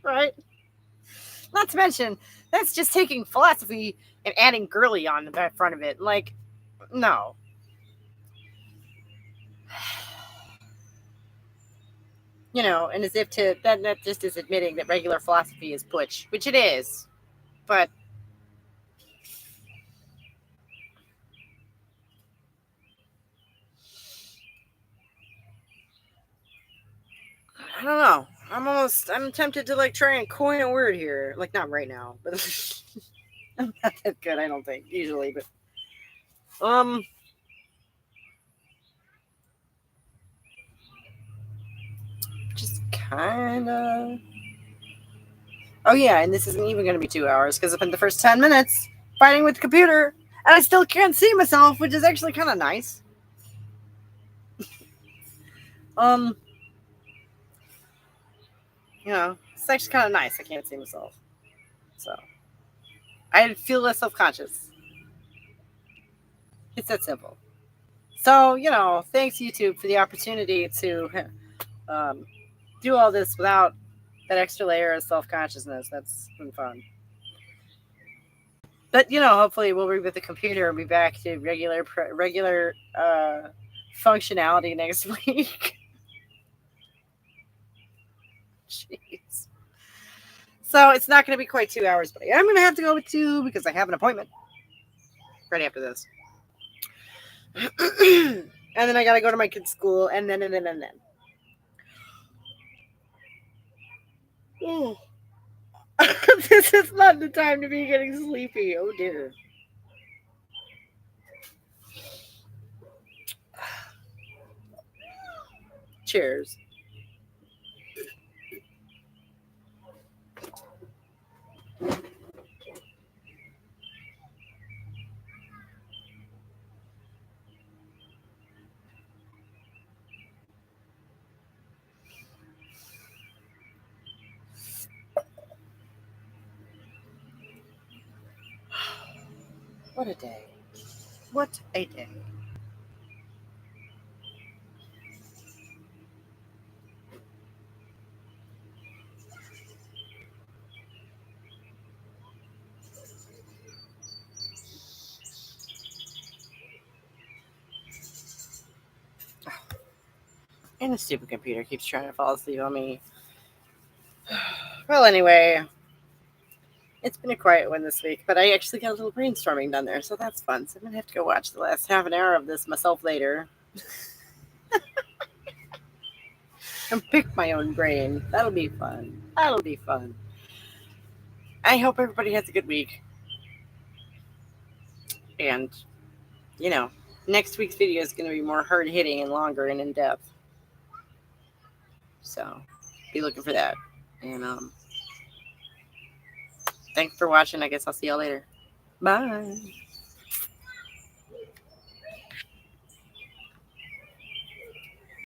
Right? Not to mention, that's just taking philosophy and adding girly on the front of it. Like, no. And as if that just is admitting that regular philosophy is butch, which it is. But I don't know. I'm tempted to like try and coin a word here. Like not right now, but I'm not that good, I don't think, usually, but just kinda. Oh yeah, and this isn't even gonna be 2 hours because I spent the first 10 minutes fighting with the computer and I still can't see myself, which is actually kinda nice. It's actually kind of nice. I can't see myself. So I feel less self-conscious. It's that simple. So, thanks YouTube for the opportunity to do all this without that extra layer of self-consciousness. That's been fun. But, hopefully we'll reboot the computer and be back to regular functionality next week. Jeez. So it's not going to be quite 2 hours, but I'm going to have to go with 2 because I have an appointment right after this. And then I got to go to my kid's school, and then. Oh. This is not the time to be getting sleepy. Oh, dear. Cheers. What a day. What a day. And the stupid computer keeps trying to fall asleep on me. Well, anyway, it's been a quiet one this week, but I actually got a little brainstorming done there, so that's fun. So I'm going to have to go watch the last half an hour of this myself later and pick my own brain. That'll be fun. That'll be fun. I hope everybody has a good week. And, next week's video is going to be more hard hitting and longer and in depth. So be looking for that. And thanks for watching. I guess I'll see y'all later. Bye.